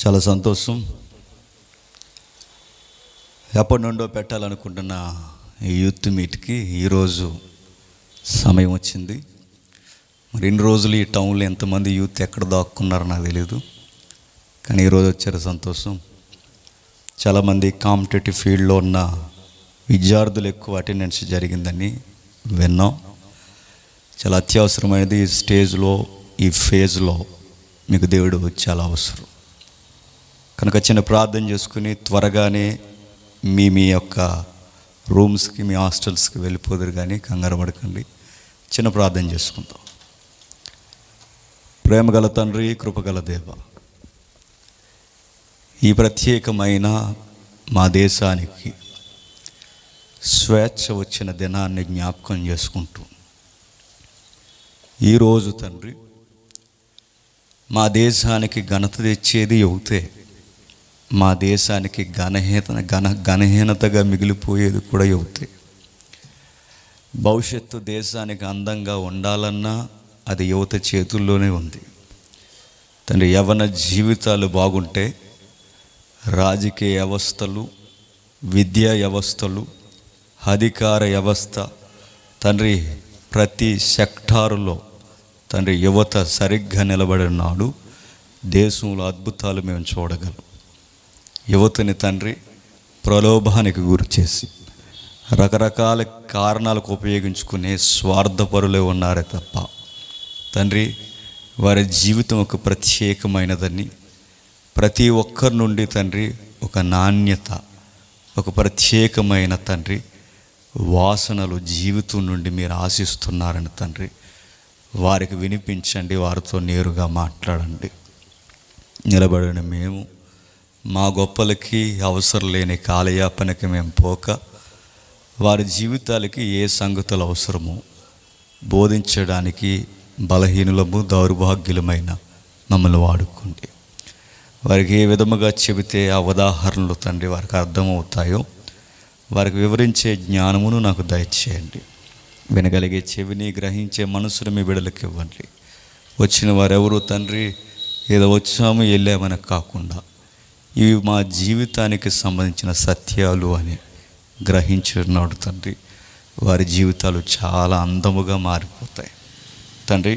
చాలా సంతోషం. ఎప్పటి నుండో పెట్టాలనుకుంటున్న ఈ యూత్ మీట్కి ఈరోజు సమయం వచ్చింది. మరి ఇన్ని రోజులు ఈ టౌన్లో ఎంతమంది యూత్ ఎక్కడ దాక్కున్నారో నాకు తెలియదు, కానీ ఈరోజు వచ్చారు. సంతోషం. చాలామంది కాంపిటేటివ్ ఫీల్డ్లో ఉన్న విద్యార్థులు ఎక్కువ అటెండెన్స్ జరిగిందని విన్నాం. చాలా అత్యవసరమైనది. ఈ స్టేజ్లో, ఈ ఫేజ్లో మీకు దేవుడు చాలా అవసరం కనుక చిన్న ప్రార్థన చేసుకుని త్వరగానే మీ యొక్క రూమ్స్కి, మీ హాస్టల్స్కి వెళ్ళిపోదురు. కానీ కంగారు పడకండి. చిన్న ప్రార్థన చేసుకుందాం. ప్రేమగల తండ్రి, కృపగల దేవ, ఈ ప్రత్యేకమైన మా దేశానికి స్వేచ్ఛ వచ్చిన దినాన్ని జ్ఞాపకం చేసుకుంటూ ఈరోజు తండ్రి, మా దేశానికి ఘనత తెచ్చేది యువతే. మా దేశానికి ఘనహీనతగా మిగిలిపోయేది కూడా యువతే. భవిష్యత్తు దేశానికి అందంగా ఉండాలన్నా అది యువత చేతుల్లోనే ఉంది తండ్రి. యవ్వన జీవితాలు బాగుంటే రాజకీయ వ్యవస్థలు, విద్యా వ్యవస్థలు, అధికార వ్యవస్థ తండ్రి, ప్రతి సెక్టారులో తండ్రి యువత సరిగ్గా నిలబడిన నాడు దేశంలో అద్భుతాలు మేము చూడగలం. యువతని తండ్రి ప్రలోభానికి గురి చేసి రకరకాల కారణాలకు ఉపయోగించుకునే స్వార్థపరులే ఉన్నారే తప్ప తండ్రి, వారి జీవితం ఒక ప్రత్యేకమైనదని, ప్రతి ఒక్కరి నుండి తండ్రి ఒక నాణ్యత, ఒక ప్రత్యేకమైన తండ్రి వాసనలు జీవితం నుండి మీరు ఆశిస్తున్నారని తండ్రి వారికి వినిపించండి. వారితో నేరుగా మాట్లాడండి. నిలబడిన మేము మా గొప్పలకి అవసరం లేని కాలయాపనకి మేము పోక వారి జీవితాలకి ఏ సంగతులు అవసరమో బోధించడానికి బలహీనులము, దౌర్భాగ్యులమైన మమ్మల్ని వాడుకోండి. వారికి ఏ విధముగా చెబితే ఆ ఉదాహరణలు తండ్రి వారికి అర్థమవుతాయో వారికి వివరించే జ్ఞానమును నాకు దయచేయండి. వినగలిగే చెవిని, గ్రహించే మనసును మీ బిడ్డలకు ఇవ్వండి. వచ్చిన వారెవరు తండ్రి ఏదో వచ్చాము వెళ్ళామని కాకుండా ఇవి మా జీవితానికి సంబంధించిన సత్యాలు అని గ్రహించున్నాడు తండ్రి. వారి జీవితాలు చాలా అందముగా మారిపోతాయి తండ్రి.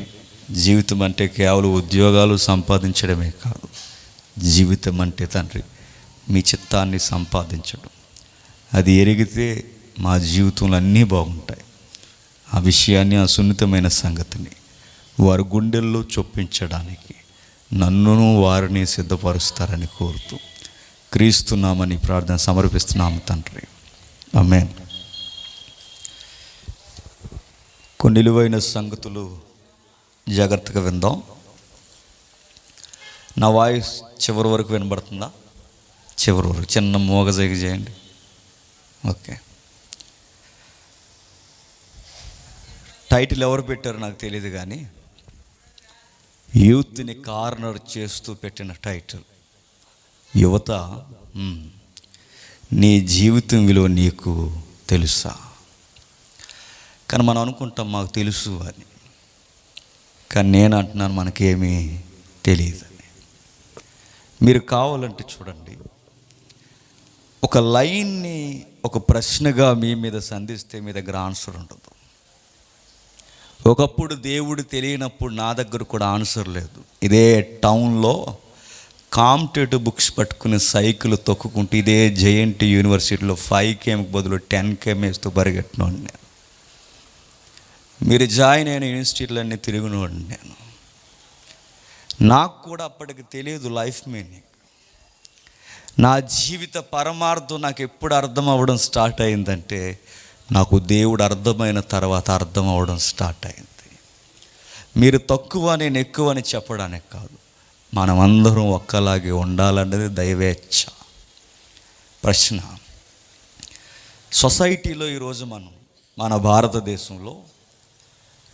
జీవితం అంటే కేవలం ఉద్యోగాలు సంపాదించడమే కాదు. జీవితం అంటే తండ్రి మీ చిత్తాన్ని సంపాదించడం. అది ఎరిగితే మా జీవితంలో అన్నీ బాగుంటాయి. ఆ విషయాన్ని, ఆ సున్నితమైన సంగతిని వారి గుండెల్లో చొప్పించడానికి నన్నును వారిని సిద్ధపరుస్తారని కోరుతూ క్రీస్తున్నామని ప్రార్థన సమర్పిస్తున్నాము తండ్రి. ఆమేన్. కొన్ని విలువైన సంగతులు జాగ్రత్తగా విందాం. నా వాయిస్ చివరి వరకు వినబడుతుందా? చివరి వరకు చిన్న మోగజేగ చేయండి. ఓకే. టైటిల్ ఎవరు పెట్టారో నాకు తెలియదు, కానీ యూత్ని కార్నర్ చేస్తూ పెట్టిన టైటిల్ యువత, నీ జీవితం విలువ నీకు తెలుసా? కానీ మనం అనుకుంటాం మాకు తెలుసు అని, కానీ నేను అంటున్నాను మనకేమీ తెలియదని. మీరు కావాలంటే చూడండి, ఒక లైన్ని ఒక ప్రశ్నగా మీ మీద సంధిస్తే మీ దగ్గర ఆన్సర్ ఉండదు. ఒకప్పుడు దేవుడు తెలియనప్పుడు నా దగ్గర కూడా ఆన్సర్ లేదు. ఇదే టౌన్లో కాంపిటేటివ్ బుక్స్ పట్టుకుని సైకిల్ తొక్కుకుంటూ ఇదే జేఎన్టీ యూనివర్సిటీలో 5km బదులు 10km వేస్తూ పరిగెట్టినోడు నేను. మీరు జాయిన్ అయిన యూనివర్సిటీలన్నీ తిరిగినోడు నేను. నాకు కూడా అప్పటికి తెలియదు లైఫ్ మీనింగ్. నా జీవిత పరమార్థం నాకు ఎప్పుడు అర్థం అవ్వడం స్టార్ట్ అయిందంటే నాకు దేవుడు అర్థమైన తర్వాత అర్థం అవ్వడం స్టార్ట్ అయింది. మీరు తక్కువ, నేను ఎక్కువ అని చెప్పడానికి కాదు, మనం అందరం ఒక్కలాగే ఉండాలన్నది దైవేచ్ఛ. ప్రశ్న, సొసైటీలో ఈరోజు మన భారతదేశంలో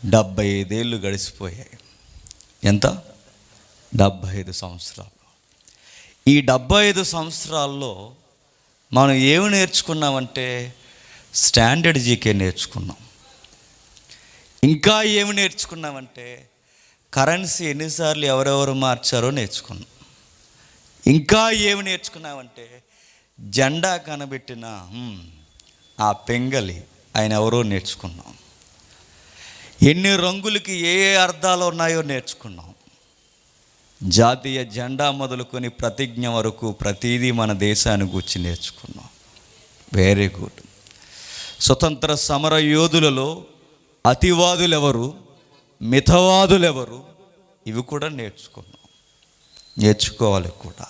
75 ఏళ్ళు గడిచిపోయాయి. ఎంత? 75 సంవత్సరాలు. ఈ 75 సంవత్సరాల్లో మనం ఏమి నేర్చుకున్నామంటే స్టాండర్డ్ జీకే నేర్చుకున్నాం. ఇంకా ఏమి నేర్చుకున్నామంటే కరెన్సీ ఎన్నిసార్లు ఎవరెవరు మార్చారో నేర్చుకున్నాం. ఇంకా ఏమి నేర్చుకున్నామంటే జెండా కనబెట్టిన ఆ పెంగలి ఆయన ఎవరో నేర్చుకున్నాం. ఎన్ని రంగులకి ఏ అర్థాలు ఉన్నాయో నేర్చుకున్నాం. జాతీయ జెండా మొదలుకొని ప్రతిజ్ఞ వరకు ప్రతిదీ మన దేశాన్ని గురించి నేర్చుకున్నాం. Very good. స్వతంత్ర సమర యోధులలో అతివాదులు ఎవరు, మితవాదులు ఎవరు, ఇవి కూడా నేర్చుకోవాలి కూడా.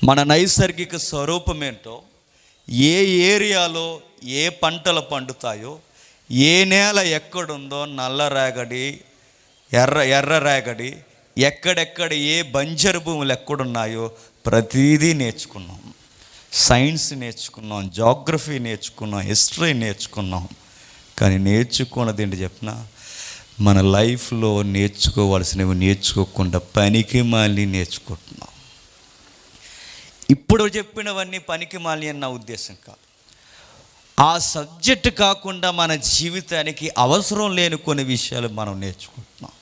మన నైసర్గిక స్వరూపం ఏంటో, ఏ ఏరియాలో ఏ పంటలు పండుతాయో, ఏ నేల ఎక్కడుందో, నల్ల రేగడి, ఎర్ర రేగడి, ఎక్కడెక్కడ ఏ బంజరు భూములు ఎక్కడున్నాయో ప్రతిదీ నేర్చుకున్నాం. సైన్స్ నేర్చుకున్నాం, జాగ్రఫీ నేర్చుకున్నాం, హిస్టరీ నేర్చుకున్నాం. కానీ నేర్చుకున్నది ఏంటి చెప్పిన, మన లైఫ్లో నేర్చుకోవాల్సినవి నేర్చుకోకుండా పనికి మాలి నేర్చుకుంటున్నాం. ఇప్పుడు చెప్పినవన్నీ పనికి మాలి అని నా ఉద్దేశం కాదు. ఆ సబ్జెక్టు కాకుండా మన జీవితానికి అవసరం లేని కొన్ని విషయాలు మనం నేర్చుకుంటున్నాం.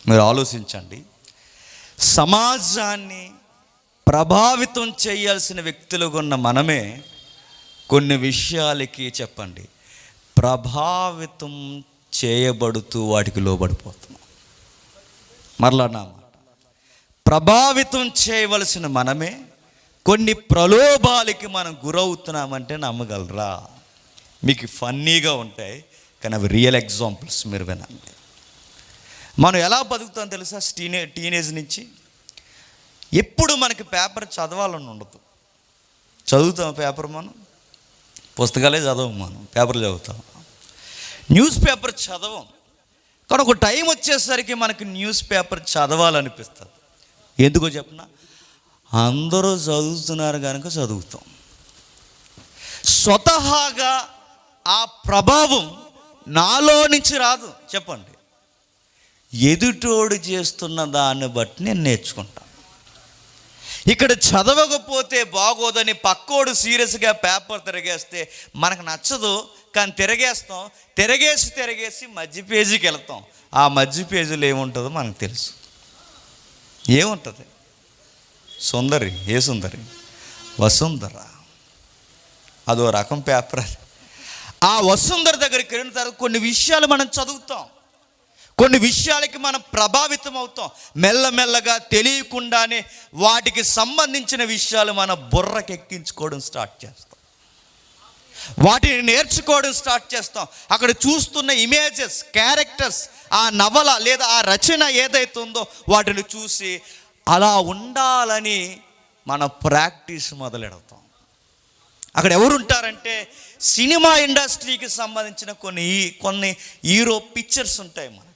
మీరు ఆలోచించండి. సమాజాన్ని ప్రభావితం చేయాల్సిన వ్యక్తులుగా ఉన్న మనమే కొన్ని విషయాలకి చెప్పండి ప్రభావితం చేయబడుతూ వాటికి లోబడిపోతున్నాం. మరలా నా మాట, ప్రభావితం చేయవలసిన మనమే కొన్ని ప్రలోభాలకి మనం గురవుతున్నామంటే నమ్మగలరా? మీకు ఫన్నీగా ఉంటాయి కానీ అవి రియల్ ఎగ్జాంపుల్స్. మీరు వినండి. మనం ఎలా బతుకుతాం తెలుసా? టీనేజ్ నుంచి ఎప్పుడు మనకి పేపర్ చదవాలని ఉండదు. చదువుతాం పేపర్, మనం పుస్తకాలే చదవం, మనం పేపర్లు చదువుతాం, న్యూస్ పేపర్ చదవం. కానీ ఒక టైం వచ్చేసరికి మనకి న్యూస్ పేపర్ చదవాలనిపిస్తుంది. ఎందుకో చెప్పనా? అందరూ చదువుతున్నారు కనుక చదువుతాం. స్వతహాగా ఆ ప్రభావం నాలో నుంచి రాదు. చెప్పండి, ఎదుటోడు చేస్తున్న దాన్ని బట్టి నేను నేర్చుకుంటాను. ఇక్కడ చదవకపోతే బాగోదని పక్కోడు సీరియస్గా పేపర్ తిరగేస్తే మనకు నచ్చదు, కానీ తిరగేసి మధ్య పేజీకి వెళ్తాం. ఆ మధ్య పేజీలో ఏముంటుందో మనకు తెలుసు. ఏముంటుంది? సుందరి. ఏ సుందరి? వసుంధర. అదో రకం పేపర్ అది. ఆ వసుంధర దగ్గరికి వెళ్ళిన తర్వాత కొన్ని విషయాలు మనం చదువుతాం, కొన్ని విషయాలకి మనం ప్రభావితం అవుతాం. మెల్లమెల్లగా తెలియకుండానే వాటికి సంబంధించిన విషయాలు మన బుర్రకెక్కించుకోవడం స్టార్ట్ చేస్తాం, వాటిని నేర్చుకోవడం స్టార్ట్ చేస్తాం. అక్కడ చూస్తున్న ఇమేజెస్, క్యారెక్టర్స్, ఆ నవల లేదా ఆ రచన ఏదైతే ఉందో వాటిని చూసి అలా ఉండాలని మన ప్రాక్టీస్ మొదలెడతాం. అక్కడ ఎవరు ఉంటారంటే సినిమా ఇండస్ట్రీకి సంబంధించిన కొన్ని హీరో పిక్చర్స్ ఉంటాయి, మనకి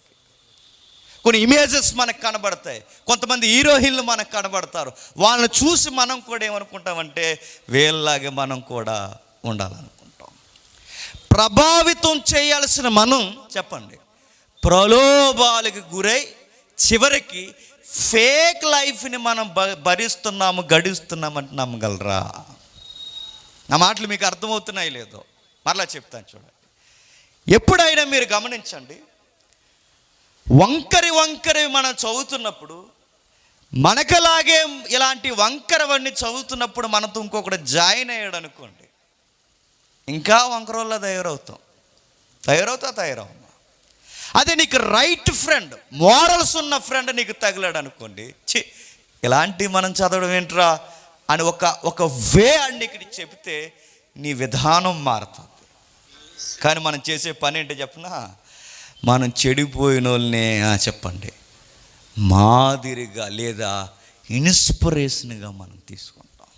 కొన్ని ఇమేజెస్ మనకు కనబడతాయి, కొంతమంది హీరోయిన్లు మనకు కనబడతారు. వాళ్ళని చూసి మనం కూడా ఏమనుకుంటామంటే వీళ్ళలాగే మనం కూడా ఉండాలనుకుంటాం. ప్రభావితం చేయాల్సిన మనం చెప్పండి ప్రలోభాలకు గురై చివరికి ఫేక్ లైఫ్ని మనం భరిస్తున్నాము, గడిస్తున్నామంటే నమ్మగలరా? నా మాటలు మీకు అర్థమవుతున్నాయి లేదో మరలా చెప్తాను చూడండి. ఎప్పుడైనా మీరు గమనించండి, వంకరి మనం చదువుతున్నప్పుడు, మనకలాగే ఇలాంటి వంకరవన్నీ చదువుతున్నప్పుడు మనతో ఇంకొకటి జాయిన్ అయ్యాడు అనుకోండి, ఇంకా వంకరోళ్ళ తయారవుతా. అదే నీకు రైట్ ఫ్రెండ్, మోరల్స్ ఉన్న ఫ్రెండ్ నీకు తగిలాడు అనుకోండి, ఇలాంటివి మనం చదవడం ఏంట్రా అని ఒక వే అని నీకు చెప్తే నీ విధానం మారుతుంది. కానీ మనం చేసే పని ఏంటో చెప్పనా? మనం చెడిపోయిన వాళ్ళని చెప్పండి మాదిరిగా లేదా ఇన్స్పిరేషన్గా మనం తీసుకుంటాం.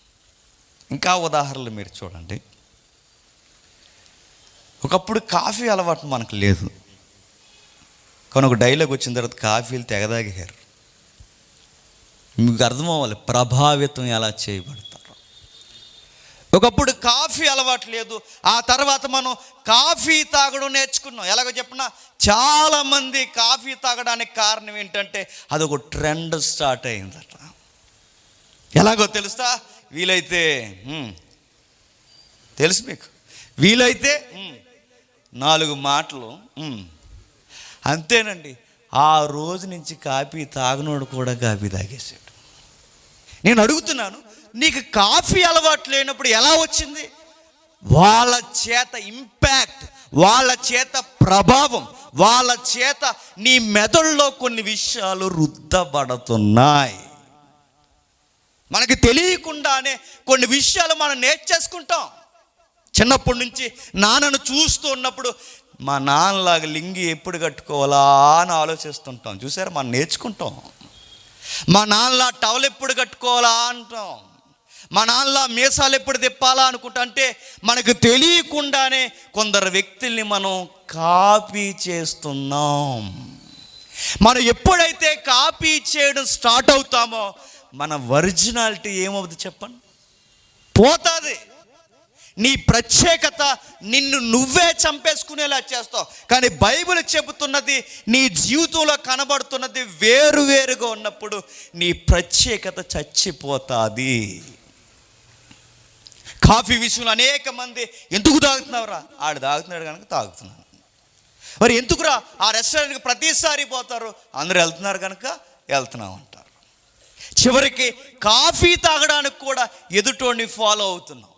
ఇంకా ఉదాహరణలు మీరు చూడండి. ఒకప్పుడు కాఫీ అలవాటు మనకు లేదు, కానీ ఒక డైలాగ్ వచ్చిన తర్వాత కాఫీలు తెగదాగారు. మీకు అర్థం అవ్వాలి ప్రభావితం ఎలా చేయబడతారు. ఒకప్పుడు కాఫీ అలవాటు లేదు, ఆ తర్వాత మనం కాఫీ తాగడం నేర్చుకున్నాం. ఎలాగో చెప్పినా చాలామంది కాఫీ తాగడానికి కారణం ఏంటంటే అదొక ట్రెండ్ స్టార్ట్ అయిందట. ఎలాగో తెలుసా? వీలైతే తెలుసు మీకు, వీలైతే 4 మాటలు అంతేనండి. ఆ రోజు నుంచి కాఫీ తాగనోడు కూడా కాఫీ తాగేసాడు. నేను అడుగుతున్నాను, నీకు కాఫీ అలవాటు లేనప్పుడు ఎలా వచ్చింది? వాళ్ళ చేత ఇంపాక్ట్, వాళ్ళ చేత ప్రభావం, వాళ్ళ చేత నీ మెదడులో కొన్ని విషయాలు రుద్దబడుతున్నాయి. మనకి తెలియకుండానే కొన్ని విషయాలు మనం నేర్చేసుకుంటాం. చిన్నప్పటి నుంచి నాన్నను చూస్తూ ఉన్నప్పుడు మా నాన్నలాగా లింగి ఎప్పుడు కట్టుకోవాలా అని ఆలోచిస్తుంటాం. చూసారా, మనం నేర్చుకుంటాం. మా నాన్నలా టవల్ ఎప్పుడు కట్టుకోవాలా అంటాం. మా నాన్నలా మీసాలు ఎప్పుడు తిప్పాలా అనుకుంటా. అంటే మనకు తెలియకుండానే కొందరు వ్యక్తుల్ని మనం కాపీ చేస్తున్నాం. మనం ఎప్పుడైతే కాపీ చేయడం స్టార్ట్ అవుతామో మన ఒరిజినాలిటీ ఏమవుతుంది చెప్పండి? పోతుంది. నీ ప్రత్యేకత నిన్ను నువ్వే చంపేసుకునేలా చేస్తావు. కానీ బైబిల్ చెబుతున్నది, నీ జీవితంలో కనబడుతున్నది వేరువేరుగా ఉన్నప్పుడు నీ ప్రత్యేకత చచ్చిపోతుంది. కాఫీ విషయంలో అనేక మంది ఎందుకు తాగుతున్నావురా? ఆడు తాగుతున్నాడు కనుక తాగుతున్నాను. మరి ఎందుకురా ఆ రెస్టారెంట్కి ప్రతిసారి పోతారు? అందరూ వెళ్తున్నారు కనుక వెళ్తున్నాం అంటారు. చివరికి కాఫీ తాగడానికి కూడా ఎదుటోడిని ఫాలో అవుతున్నాం.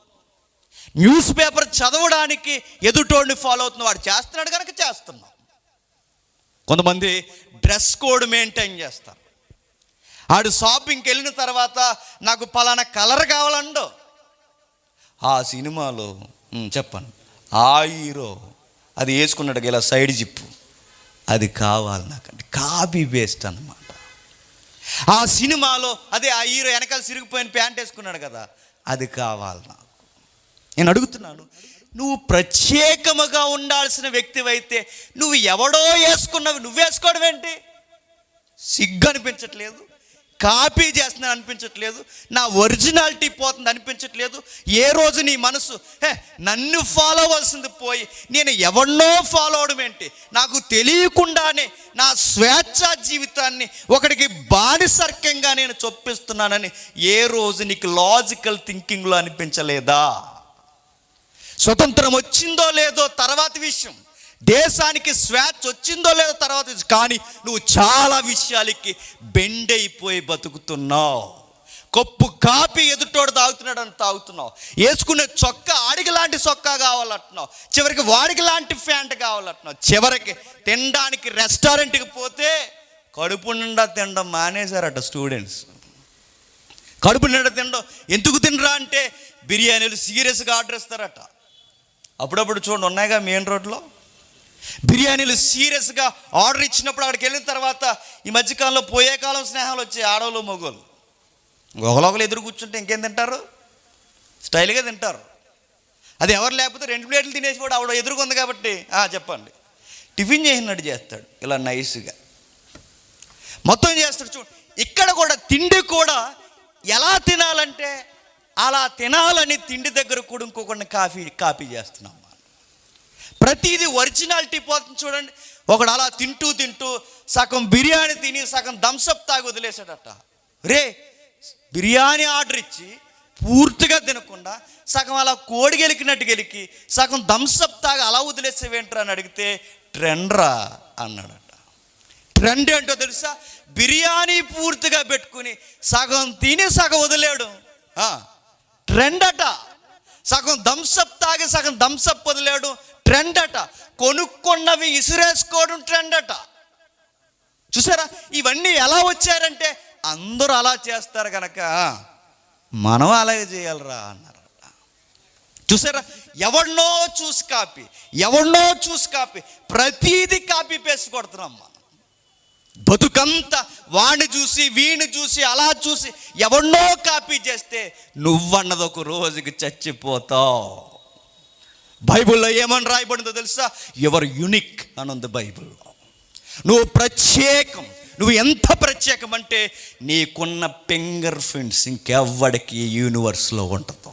న్యూస్ పేపర్ చదవడానికి ఎదుటోడిని ఫాలో అవుతున్నాం. వాడు చేస్తున్నాడు కనుక చేస్తున్నాం. కొంతమంది డ్రెస్ కోడ్ మెయింటైన్ చేస్తారు. ఆడు షాపింగ్కి వెళ్ళిన తర్వాత నాకు పలానా కలర్ కావాలండో, ఆ సినిమాలో చెప్పండి ఆ హీరో అది వేసుకున్నాడు ఇలా సైడ్ జిప్పు, అది కావాలి నాకంటే. కాపీ పేస్ట్ అన్నమాట. ఆ సినిమాలో అదే ఆ హీరో వెనకాల సిరిగిపోయిన ప్యాంట్ వేసుకున్నాడు కదా, అది కావాలి నాకు. నేను అడుగుతున్నాను, నువ్వు ప్రత్యేకముగా ఉండాల్సిన వ్యక్తివైతే నువ్వు ఎవడో వేసుకున్నవి నువ్వు వేసుకోవడం ఏంటి? సిగ్గు అనిపించట్లేదు? కాపీ చేస్తున్నాను అనిపించట్లేదు? నా ఒరిజినాలిటీ పోతుంది అనిపించట్లేదు? ఏ రోజు నీ మనసు నన్ను ఫాలో అవ్వాల్సింది పోయి నేను ఎవరినో ఫాలో అవడం ఏంటి? నాకు తెలియకుండానే నా స్వేచ్ఛా జీవితాన్ని ఒకడికి బానిసర్కంగా నేను చొప్పిస్తున్నానని ఏ రోజు నీకు లాజికల్ థింకింగ్లో అనిపించలేదా? స్వతంత్రం వచ్చిందో లేదో తర్వాత విషయం, దేశానికి స్వేచ్ఛ వచ్చిందో లేదో తర్వాత విషయం, కానీ నువ్వు చాలా విషయాలకి బెండ్ అయిపోయి బతుకుతున్నావు. కప్పు కాపీ ఎదుటోడు తాగుతున్నాడు అని తాగుతున్నావు. వేసుకునే చొక్కా ఆడికి లాంటి చొక్కా కావాలంటున్నావు. చివరికి వాడికి లాంటి ప్యాంట్ కావాలంటున్నావు. చివరికి తినడానికి రెస్టారెంట్కి పోతే కడుపు నిండా తినడం మానేశారట స్టూడెంట్స్. కడుపు నిండా తినడం ఎందుకు తినరా అంటే బిర్యానీలు సీరియస్గా ఆర్డర్ ఇస్తారట. అప్పుడప్పుడు చూడండి ఉన్నాయిగా మెయిన్ రోడ్లో బిర్యానీలు సీరియస్గా ఆర్డర్ ఇచ్చినప్పుడు అక్కడికి వెళ్ళిన తర్వాత ఈ మధ్యకాలంలో పోయే కాలం స్నేహాలు వచ్చాయి. ఆడవాళ్ళు మగవాళ్ళు ఒకరు ఎదురు కూర్చుంటే ఇంకేం తింటారు? స్టైల్గా తింటారు. అది ఎవరు లేకపోతే 2 ప్లేట్లు తినేసి కూడా ఆవిడ ఎదురుకుంది కాబట్టి చెప్పండి టిఫిన్ చేసినట్టు చేస్తాడు, ఇలా నైస్గా మొత్తం చేస్తాడు. చూడు, ఇక్కడ కూడా తిండి కూడా ఎలా తినాలంటే అలా తినాలని తిండి దగ్గర కూడా ఇంకొకరిని కాపీ చేస్తున్నాం. ప్రతిదీ ఒరిజినాలిటీ పోతుంది. చూడండి, ఒకడు అలా తింటూ సగం బిర్యానీ తిని సగం థమ్సప్ తాగి వదిలేసాడట. రే, బిర్యానీ ఆర్డర్ ఇచ్చి పూర్తిగా తినకుండా సగం అలా కోడి గెలికినట్టు గెలికి సగం థమ్సప్ తాగి అలా వదిలేసేవేంట్రా అని అడిగితే ట్రెండ్రా అన్నాడట. ట్రెండ్ ఏంటో తెలుసా? బిర్యానీ పూర్తిగా పెట్టుకుని సగం తిని సగం వదిలేడు ట్రెండ్ అట. సగం థమ్సప్ తాగి సగం థమ్సప్ వదిలేడు ట్రెండ్ అట. కొనుక్కున్నవి ఇసిరేసుకోవడం ట్రెండ్ అట. చూసారా, ఇవన్నీ ఎలా వచ్చారంటే అందరూ అలా చేస్తారు కనుక మనం అలాగే చేయాలరా అన్నారట. చూసారా, ఎవరినో చూసి కాపీ ప్రతీది కాపీ పేస్ట్ కొడుతున్నాం మనం. బతుకంతా వాడిని చూసి వీడిని చూసి అలా చూసి ఎవరినో కాపీ చేస్తే నువ్వన్నది ఒక రోజుకి చచ్చిపోతావు. బైబిల్లో ఏమని రాయబడిందో తెలుసా? యువర్ యూనిక్ అని ఉంది బైబిల్లో. నువ్వు ప్రత్యేకం. నువ్వు ఎంత ప్రత్యేకం అంటే నీకున్న ఫింగర్ ప్రింట్స్ ఇంకెవ్వడికి యూనివర్స్లో ఉండదు.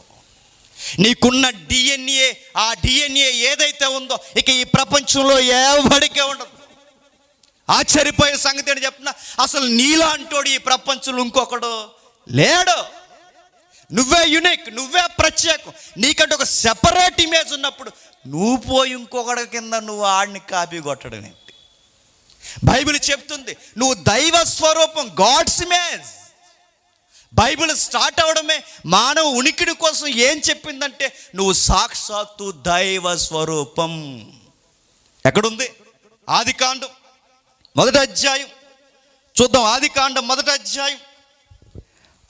నీకున్న డిఎన్ఏ, ఆ డిఎన్ఏ ఏదైతే ఉందో ఇక ఈ ప్రపంచంలో ఎవడికే ఉండదు. ఆశ్చర్యపోయే సంగతి ఏంటి చెప్పిన, అసలు నీలాంటోడు ఈ ప్రపంచంలో ఇంకొకడు లేడు. నువ్వే యూనిక్, నువ్వే ప్రత్యేకం. నీకంటే ఒక సెపరేట్ ఇమేజ్ ఉన్నప్పుడు నువ్వు పోయి ఇంకొకటి కింద నువ్వు ఆడిని కాపీ కొట్టడం ఏంటి? బైబిల్ చెప్తుంది నువ్వు దైవ స్వరూపం, గాడ్స్ ఇమేజ్. బైబిల్ స్టార్ట్ అవడమే మానవ ఉనికిడి కోసం ఏం చెప్పిందంటే నువ్వు సాక్షాత్తు దైవ స్వరూపం. ఎక్కడుంది? ఆదికాండం 1వ అధ్యాయం చూద్దాం. ఆదికాండం 1వ అధ్యాయం,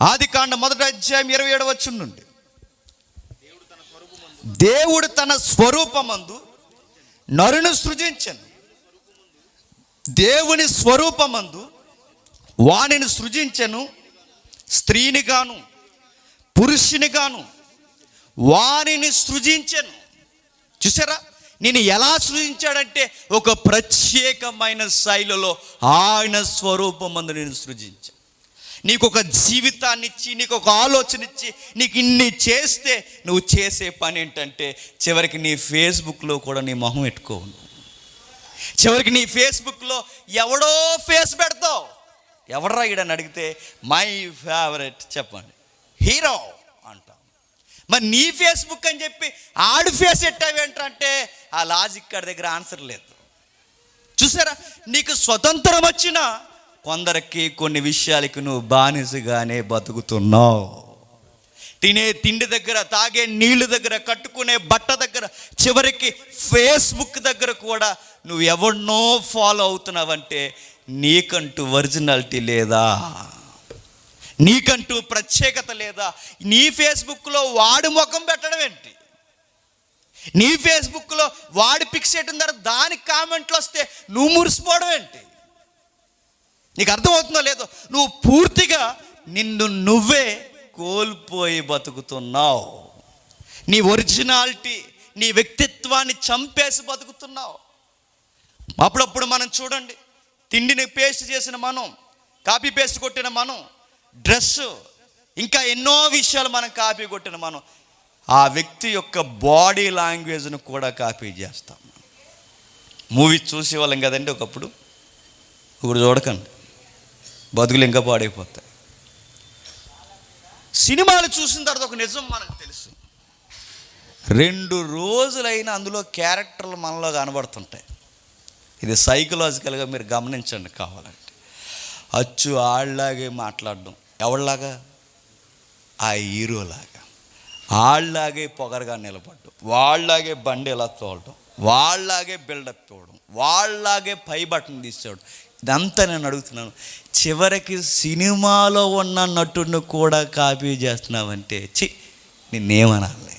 ఆదికాండం 1వ అధ్యాయం 27వ వచనం నుండి. దేవుడు తన స్వరూపమందు నరుని సృజించెను. దేవుని స్వరూపమందు వానిని సృజించెను, స్త్రీని గాను పురుషుని గాను వానిని సృజించెను. చూసారా, నేను ఎలా సృజించాడంటే ఒక ప్రత్యేకమైన శైలిలో ఆయన స్వరూపమందు నేను సృజించాను. నీకు ఒక జీవితాన్ని ఇచ్చి, నీకు ఒక ఆలోచన ఇచ్చి, నీకు ఇన్ని చేస్తే నువ్వు చేసే పని ఏంటంటే చివరికి నీ ఫేస్బుక్లో కూడా నీ మొహం పెట్టుకోవు. చివరికి నీ ఫేస్బుక్లో ఎవడో ఫేస్ పెడతావు. ఎవడరా ఈడని అడిగితే మై ఫేవరెట్ చెప్పండి హీరో అంటాం. మరి నీ ఫేస్బుక్ అని చెప్పి ఆడు ఫేస్ ఎట్టావేంటంటే ఆ లాజిక్ కాడి దగ్గర ఆన్సర్ లేదు. చూసారా, నీకు స్వతంత్రం వచ్చినా కొందరికి కొన్ని విషయాలకి నువ్వు బానిసగానే బతుకుతున్నావు. తినే తిండి దగ్గర, తాగే నీళ్ళు దగ్గర, కట్టుకునే బట్ట దగ్గర, చివరికి ఫేస్బుక్ దగ్గర కూడా నువ్వు ఎవరినో ఫాలో అవుతున్నావంటే నీకంటూ ఒరిజినాలిటీ లేదా? నీకంటూ ప్రత్యేకత లేదా? నీ ఫేస్బుక్లో వాడి ముఖం పెట్టడం ఏంటి? నీ ఫేస్బుక్లో వాడి పిక్స్ పెట్టిన తర్వాత దానికి కామెంట్లు వస్తే నువ్వు మురిసిపోవడం ఏంటి? నీకు అర్థమవుతుందో లేదో, నువ్వు పూర్తిగా నిన్ను నువ్వే కోల్పోయి బతుకుతున్నావు. నీ ఒరిజినాలిటీ, నీ వ్యక్తిత్వాన్ని చంపేసి బతుకుతున్నావు. అప్పుడప్పుడు మనం చూడండి, తిండిని పేస్ట్ చేసిన మనం, కాపీ పేస్ట్ కొట్టిన మనం, డ్రెస్సు, ఇంకా ఎన్నో విషయాలు మనం కాపీ కొట్టిన మనం ఆ వ్యక్తి యొక్క బాడీ లాంగ్వేజ్ను కూడా కాపీ చేస్తాం. మూవీ చూసేవాళ్ళం కదండి ఒకప్పుడు. ఇప్పుడు చూడకండి, బతుకులు ఇంకా పాడైపోతాయి. సినిమాలు చూసిన తర్వాత ఒక నిజం మనకు తెలుసు, 2 రోజులైనా అందులో క్యారెక్టర్లు మనలో కనబడుతుంటాయి. ఇది సైకలాజికల్గా మీరు గమనించండి కావాలంటే. అచ్చు ఆళ్ళలాగే మాట్లాడడం, ఎవరిలాగా? ఆ హీరోలాగా. వాళ్ళలాగే పొగరగా నిలబడడం, వాళ్ళలాగే బండి ఎలా తోలడం, వాళ్ళలాగే బిల్డప్ ఇవ్వడం, వాళ్ళలాగే పై బటన్ తీసేయడం. ఇదంతా నేను అడుగుతున్నాను, చివరికి సినిమాలో ఉన్న నటుడిని కూడా కాపీ చేస్తున్నావంటే నిన్నేమనాలి?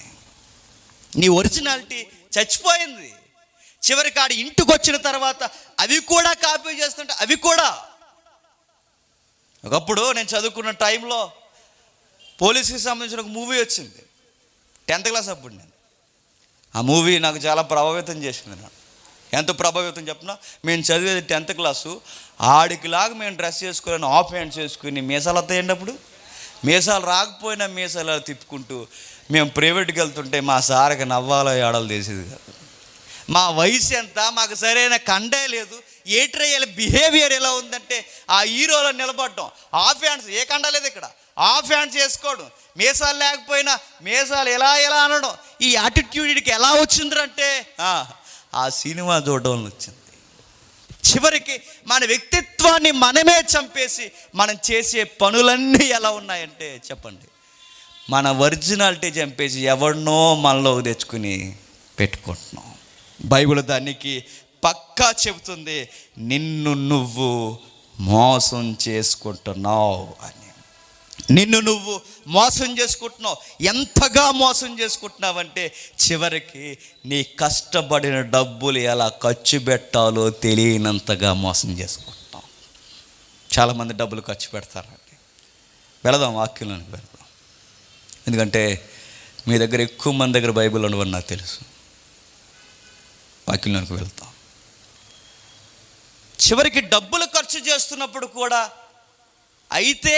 నీ ఒరిజినాలిటీ చచ్చిపోయింది. చివరికి ఆడి ఇంటికి వచ్చిన తర్వాత అవి కూడా కాపీ చేస్తుంటే అవి కూడా. ఒకప్పుడు నేను చదువుకున్న టైంలో పోలీసుకి సంబంధించిన ఒక మూవీ వచ్చింది, 10th క్లాస్ అప్పుడు. నేను ఆ మూవీ నాకు చాలా ప్రభావితం చేసింది. నాకు ఎంత ప్రభావితం చెప్పినా, మేము చదివేది 10th క్లాసు. ఆడికిలాగా మేము డ్రెస్ చేసుకోవాలని ఆఫ్ హ్యాండ్స్ చేసుకుని మీసాలు వస్తాయండి. అప్పుడు మీసాలు రాకపోయినా మీసాలు తిప్పుకుంటూ మేము ప్రైవేట్కి వెళ్తుంటే మా సార్కి నవ్వాలో ఏడాలు చేసేది కాదు. మా వయసు ఎంత, మాకు సరైన కండే లేదు. ఏట్రయ్యాల బిహేవియర్ ఎలా ఉందంటే ఆ హీరోలో నిలబడటం, ఆఫ్ హ్యాండ్స్, ఏ కండ లేదు ఇక్కడ, ఆఫ్ హ్యాండ్స్ చేసుకోవడం, మీసాలు లేకపోయినా మీసాలు ఎలా అనడం. ఈ యాటిట్యూడ్కి ఎలా వచ్చిందంటే ఆ సినిమా చూడడం వచ్చింది. చివరికి మన వ్యక్తిత్వాన్ని మనమే చంపేసి మనం చేసే పనులన్నీ ఎలా ఉన్నాయంటే చెప్పండి, మన ఒరిజినాలిటీ చంపేసి ఎవరినో మనలో తెచ్చుకుని పెట్టుకుంటున్నాం. బైబిల్ దానికి పక్కా చెబుతుంది, నిన్ను నువ్వు మోసం చేసుకుంటున్నావు అని. నిన్ను నువ్వు మోసం చేసుకుంటున్నావు. ఎంతగా మోసం చేసుకుంటున్నావంటే చివరికి నీ కష్టపడిన డబ్బులు ఎలా ఖర్చు పెట్టాలో తెలియనంతగా మోసం చేసుకుంటున్నావు. చాలామంది డబ్బులు ఖర్చు పెడతారండి. వెళదాం, వాక్యంలోనికి వెళదాం. ఎందుకంటే మీ దగ్గర ఎక్కువ మంది దగ్గర బైబిల్ ఉండవని నాకు తెలుసు. వాక్యంలోనికి వెళ్తాం. చివరికి డబ్బులు ఖర్చు చేస్తున్నప్పుడు కూడా అయితే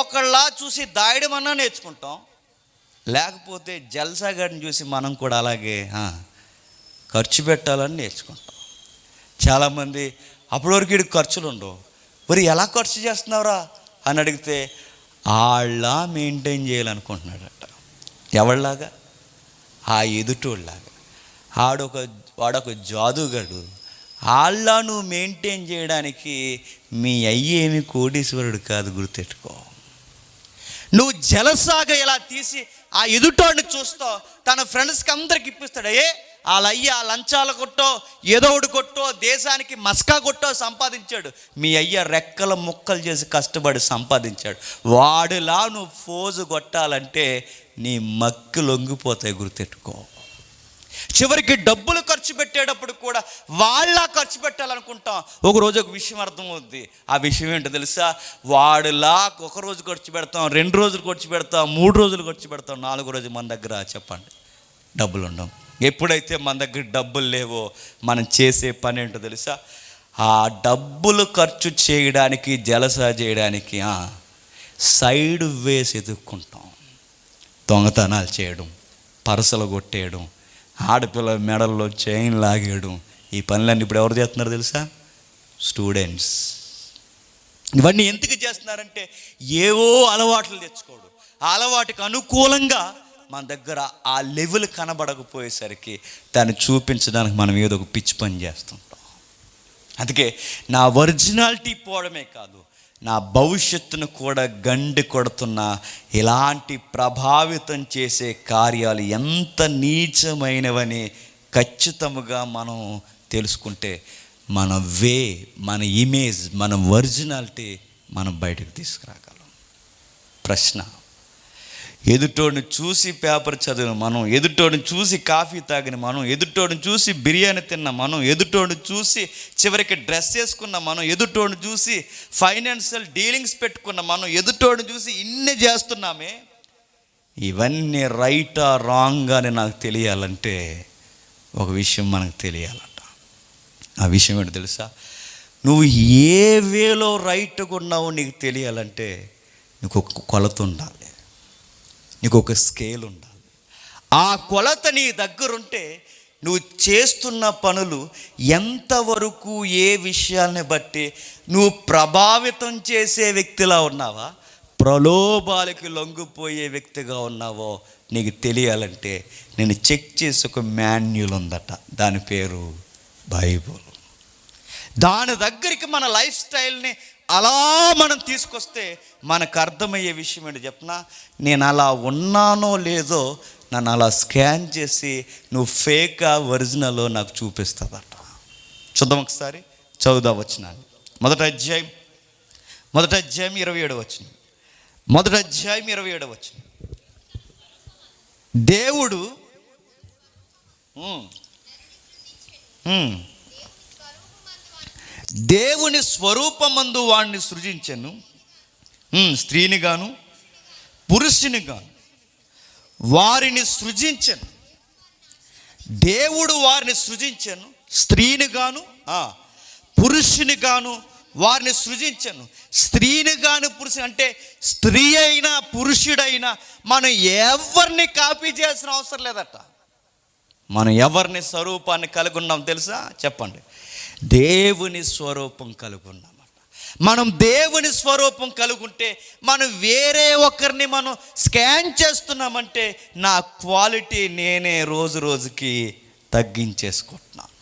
ఒకళ్ళ చూసి దాయడమన్నా నేర్చుకుంటాం, లేకపోతే జల్సాగాడిని చూసి మనం కూడా అలాగే ఖర్చు పెట్టాలని నేర్చుకుంటాం. చాలామంది అప్పటి వరకు వీడికి ఖర్చులు ఉండవు. మరి ఎలా ఖర్చు చేస్తున్నావురా అని అడిగితే వాళ్ళ మెయింటైన్ చేయాలనుకుంటున్నాడట. ఎవరిలాగా? ఆ ఎదుటోళ్ళలాగా. వాడొక జాదుగాడు. వాళ్ళ నువ్వు మెయింటైన్ చేయడానికి మీ అయ్యేమి కోటీశ్వరుడు కాదు, గుర్తెట్టుకో. నువ్వు జలసాగా ఇలా తీసి ఆ ఎదుటోడిని చూస్తావు, తన ఫ్రెండ్స్కి అందరికి ఇప్పిస్తాడు. వాళ్ళ లంచాల కొట్టో ఏదో ఒకటి కొట్టో దేశానికి మస్కా కొట్టో సంపాదించాడు. మీ అయ్య రెక్కల ముక్కలు చేసి కష్టపడి సంపాదించాడు. వాడిలా నువ్వు ఫోజు కొట్టాలంటే నీ మక్కి లొంగిపోతాయి, గుర్తెట్టుకో. చివరికి డబ్బులు ఖర్చు పెట్టేటప్పుడు కూడా వాళ్ళ ఖర్చు పెట్టాలనుకుంటాం. ఒకరోజు ఒక విషయం అర్థమవుద్ది. ఆ విషయం ఏంటో తెలుసా? వాడిలా ఒకరోజు ఖర్చు పెడతాం, 2 రోజులు ఖర్చు పెడతాం, 3 రోజులు ఖర్చు పెడతాం, 4వ రోజు మన దగ్గర చెప్పండి డబ్బులు ఉండవు. ఎప్పుడైతే మన దగ్గర డబ్బులు లేవో మనం చేసే పని ఏంటో తెలుసా? ఆ డబ్బులు ఖర్చు చేయడానికి, జలసా చేయడానికి సైడ్ వేస్ ఎదుక్కుంటాం. దొంగతనాలు చేయడం, పరసలు కొట్టేయడం, ఆడపిల్ల మెడల్లో చైన్ లాగేయడం, ఈ పనులన్నీ ఇప్పుడు ఎవరు చేస్తున్నారు తెలుసా? స్టూడెంట్స్. ఇవన్నీ ఎందుకు చేస్తున్నారంటే ఏవో అలవాట్లు తెచ్చుకోవడం. ఆ అలవాటుకి అనుకూలంగా మన దగ్గర ఆ లెవెల్ కనబడకపోయేసరికి దాన్ని చూపించడానికి మనం ఏదో ఒక పిచ్చి పని చేస్తుంటాం. అందుకే నా ఒరిజినాలిటీ పోవడమే కాదు, నా భవిష్యత్తును కూడా గండి కొడుతున్న ఇలాంటి ప్రభావితం చేసే కార్యాలు ఎంత నీచమైనవని ఖచ్చితంగా మనం తెలుసుకుంటే మన మన ఇమేజ్, మన ఒరిజినాలిటీ మనం బయటకు తీసుకురాగలం. ప్రశ్న: ఎదుటోడిని చూసి పేపర్ చదివిన మనం, ఎదుటోడిని చూసి కాఫీ తాగిన మనం, ఎదుటోడిని చూసి బిర్యానీ తిన్న మనం, ఎదుటోడిని చూసి చివరికి డ్రెస్ వేసుకున్న మనం, ఎదుటోడిని చూసి ఫైనాన్షియల్ డీలింగ్స్ పెట్టుకున్న మనం, ఎదుటోడిని చూసి ఇన్ని చేస్తున్నామే. ఇవన్నీ రైటా రాంగ్ అని నాకు తెలియాలంటే ఒక విషయం మనకు తెలియాలంట. ఆ విషయం ఏంటో తెలుసా? నువ్వు ఏ వేలో రైట్గా ఉన్నావో నీకు తెలియాలంటే నీకు ఒక కొలత ఉండాలి, నీకు ఒక స్కేల్ ఉండాలి. ఆ కొలత నీ దగ్గరుంటే నువ్వు చేస్తున్న పనులు ఎంతవరకు, ఏ విషయాన్ని బట్టి నువ్వు ప్రభావితం చేసే వ్యక్తిలా ఉన్నావా, ప్రలోభాలకి లొంగిపోయే వ్యక్తిగా ఉన్నావో నీకు తెలియాలంటే నేను చెక్ చేసి ఒక మాన్యువల్ ఉందట, దాని పేరు బైబుల్. దాని దగ్గరికి మన లైఫ్ స్టైల్ని అలా మనం తీసుకొస్తే మనకు అర్థమయ్యే విషయం ఏంటి చెప్పనా? నేను అలా ఉన్నానో లేదో నన్ను అలా స్కాన్ చేసి నువ్వు ఫేకా ఒరిజినల్ నాకు చూపిస్తుందట. చూద్దాం ఒకసారి, చదువుదా వచనాన్ని. మొదటి అధ్యాయం 27వ వచనం. మొదటి అధ్యాయం 27వ వచనం. దేవుడు దేవుని స్వరూపమందు వాడిని సృజించెను, స్త్రీని గాను పురుషుని గాను వారిని సృజించెను. దేవుడు వారిని సృజించెను, స్త్రీని గాను పురుషుని గాను వారిని సృజించెను. స్త్రీని గాను పురుషుని అంటే స్త్రీ అయినా పురుషుడైనా మనం ఎవరిని కాపీ చేయాల్సిన అవసరం లేదట. మనం ఎవరిని స్వరూపాన్ని కలిగి ఉన్నాం తెలుసా? చెప్పండి. దేవుని స్వరూపం కలుగున్నామట. మనం దేవుని స్వరూపం కలుగుంటే మనం వేరే ఒకరిని మనం స్కాన్ చేస్తున్నామంటే నా క్వాలిటీ నేనే రోజు రోజుకి తగ్గించేసుకుంటున్నాను.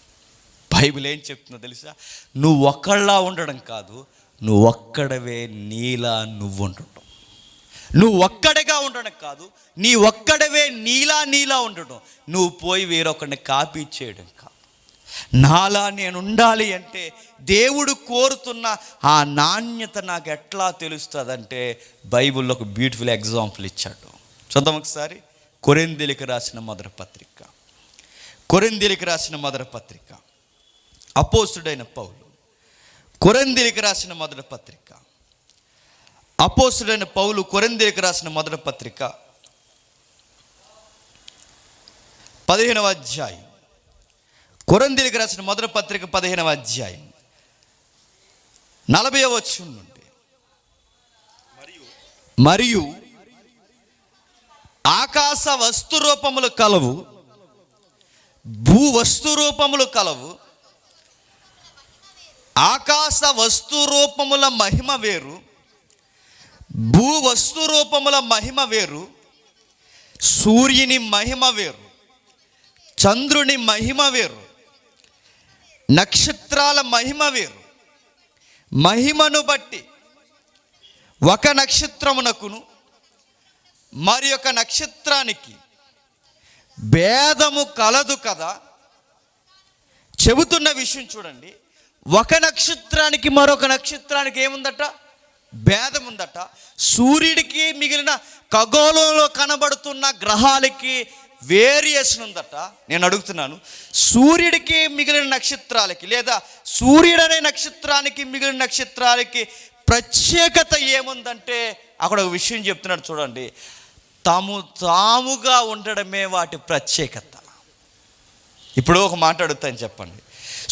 బైబిల్ ఏం చెప్తుందో తెలుసా? నువ్వు ఒక్కళ్ళలా ఉండడం కాదు, నువ్వు ఒక్కడవే నీలా నువ్వు ఉండటం. నువ్వు ఒక్కడిగా ఉండడం కాదు, నీ ఒక్కడవే నీలా ఉండడం. నువ్వు పోయి వేరొకరిని కాపీ చేయడం కాదు. నాలా నేను ఉండాలి అంటే దేవుడు కోరుతున్న ఆ నాణ్యత నాకు ఎట్లా తెలుస్తుందంటే బైబిల్లో ఒక బ్యూటిఫుల్ ఎగ్జాంపుల్ ఇచ్చాడు. చూద్దాం ఒకసారి. కొరింథీయులకు రాసిన మొదటి పత్రిక, కొరింథీయులకు రాసిన మొదటి పత్రిక, అపోస్తుడైన పౌలు కొరింథీయులకు రాసిన మొదటి పత్రిక, అపోస్తుడైన పౌలు కొరింథీయులకు రాసిన మొదటి పత్రిక 15వ అధ్యాయం. కొరింథీయులకు రాసిన మొదటి పత్రిక 15వ అధ్యాయం 40వ వచనం నుండి, మరియు ఆకాశ వస్తు రూపములు కలవు, భూ వస్తు రూపములు కలవు. ఆకాశ వస్తు రూపముల మహిమ వేరు, భూ వస్తు రూపముల మహిమ వేరు. సూర్యుని మహిమ వేరు, చంద్రుని మహిమ వేరు, నక్షత్రాల మహిమ వేరు. మహిమను బట్టి ఒక నక్షత్రమునకును మరి యొక్క నక్షత్రానికి భేదము కలదు కదా. చెబుతున్న విషయం చూడండి, ఒక నక్షత్రానికి మరొక నక్షత్రానికి ఏముందట? భేదం ఉందట. సూర్యుడికి మిగిలిన ఖగోళంలో కనబడుతున్న గ్రహాలకి వేరియేషన్ ఉందట. నేను అడుగుతున్నాను, సూర్యుడికి మిగిలిన నక్షత్రాలకి లేదా సూర్యుడనే నక్షత్రానికి మిగిలిన నక్షత్రాలకి ప్రత్యేకత ఏముందంటే అక్కడ ఒక విషయం చెప్తున్నాడు చూడండి, తాముగా ఉండడమే వాటి ప్రత్యేకత. ఇప్పుడు ఒక మాట అడుగుతాను, చెప్పండి,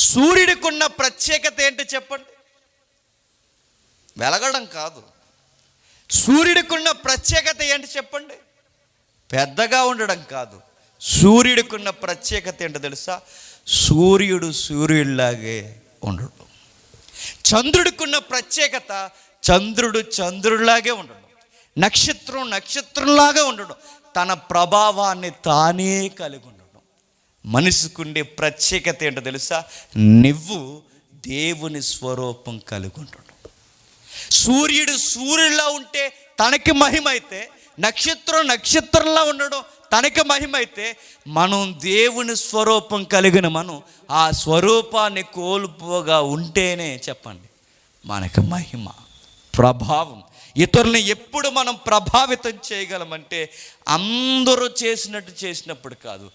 సూర్యుడికి ఉన్న ప్రత్యేకత ఏంటి చెప్పండి? వెలగడం కాదు. సూర్యుడికి ఉన్న ప్రత్యేకత ఏంటి చెప్పండి? పెద్దగా ఉండడం కాదు. సూర్యుడికి ఉన్న ప్రత్యేకత ఏంటో తెలుసా? సూర్యుడు సూర్యుడిలాగే ఉండడం. చంద్రుడికి ఉన్న ప్రత్యేకత చంద్రుడు చంద్రుడిలాగే ఉండడం. నక్షత్రం నక్షత్రంలాగా ఉండడం. తన ప్రభావాన్ని తానే కలిగి ఉండడం. మనిషికి ఉండే ప్రత్యేకత ఏంటో తెలుసా? నువ్వు దేవుని స్వరూపం కలిగి ఉండడం. సూర్యుడు సూర్యుడిలా ఉంటే తనకి మహిమ అయితే, నక్షత్రం నక్షత్రంలా ఉండడం తనకి మహిమ అయితే, మనం దేవుని స్వరూపం కలిగిన మనం ఆ స్వరూపాన్ని కోల్పోగా ఉంటేనే చెప్పండి మనకి మహిమ, ప్రభావం. ఇతరులను ఎప్పుడు మనం ప్రభావితం చేయగలమంటే అందరూ చేసినట్టు చేసినప్పుడు కాదు,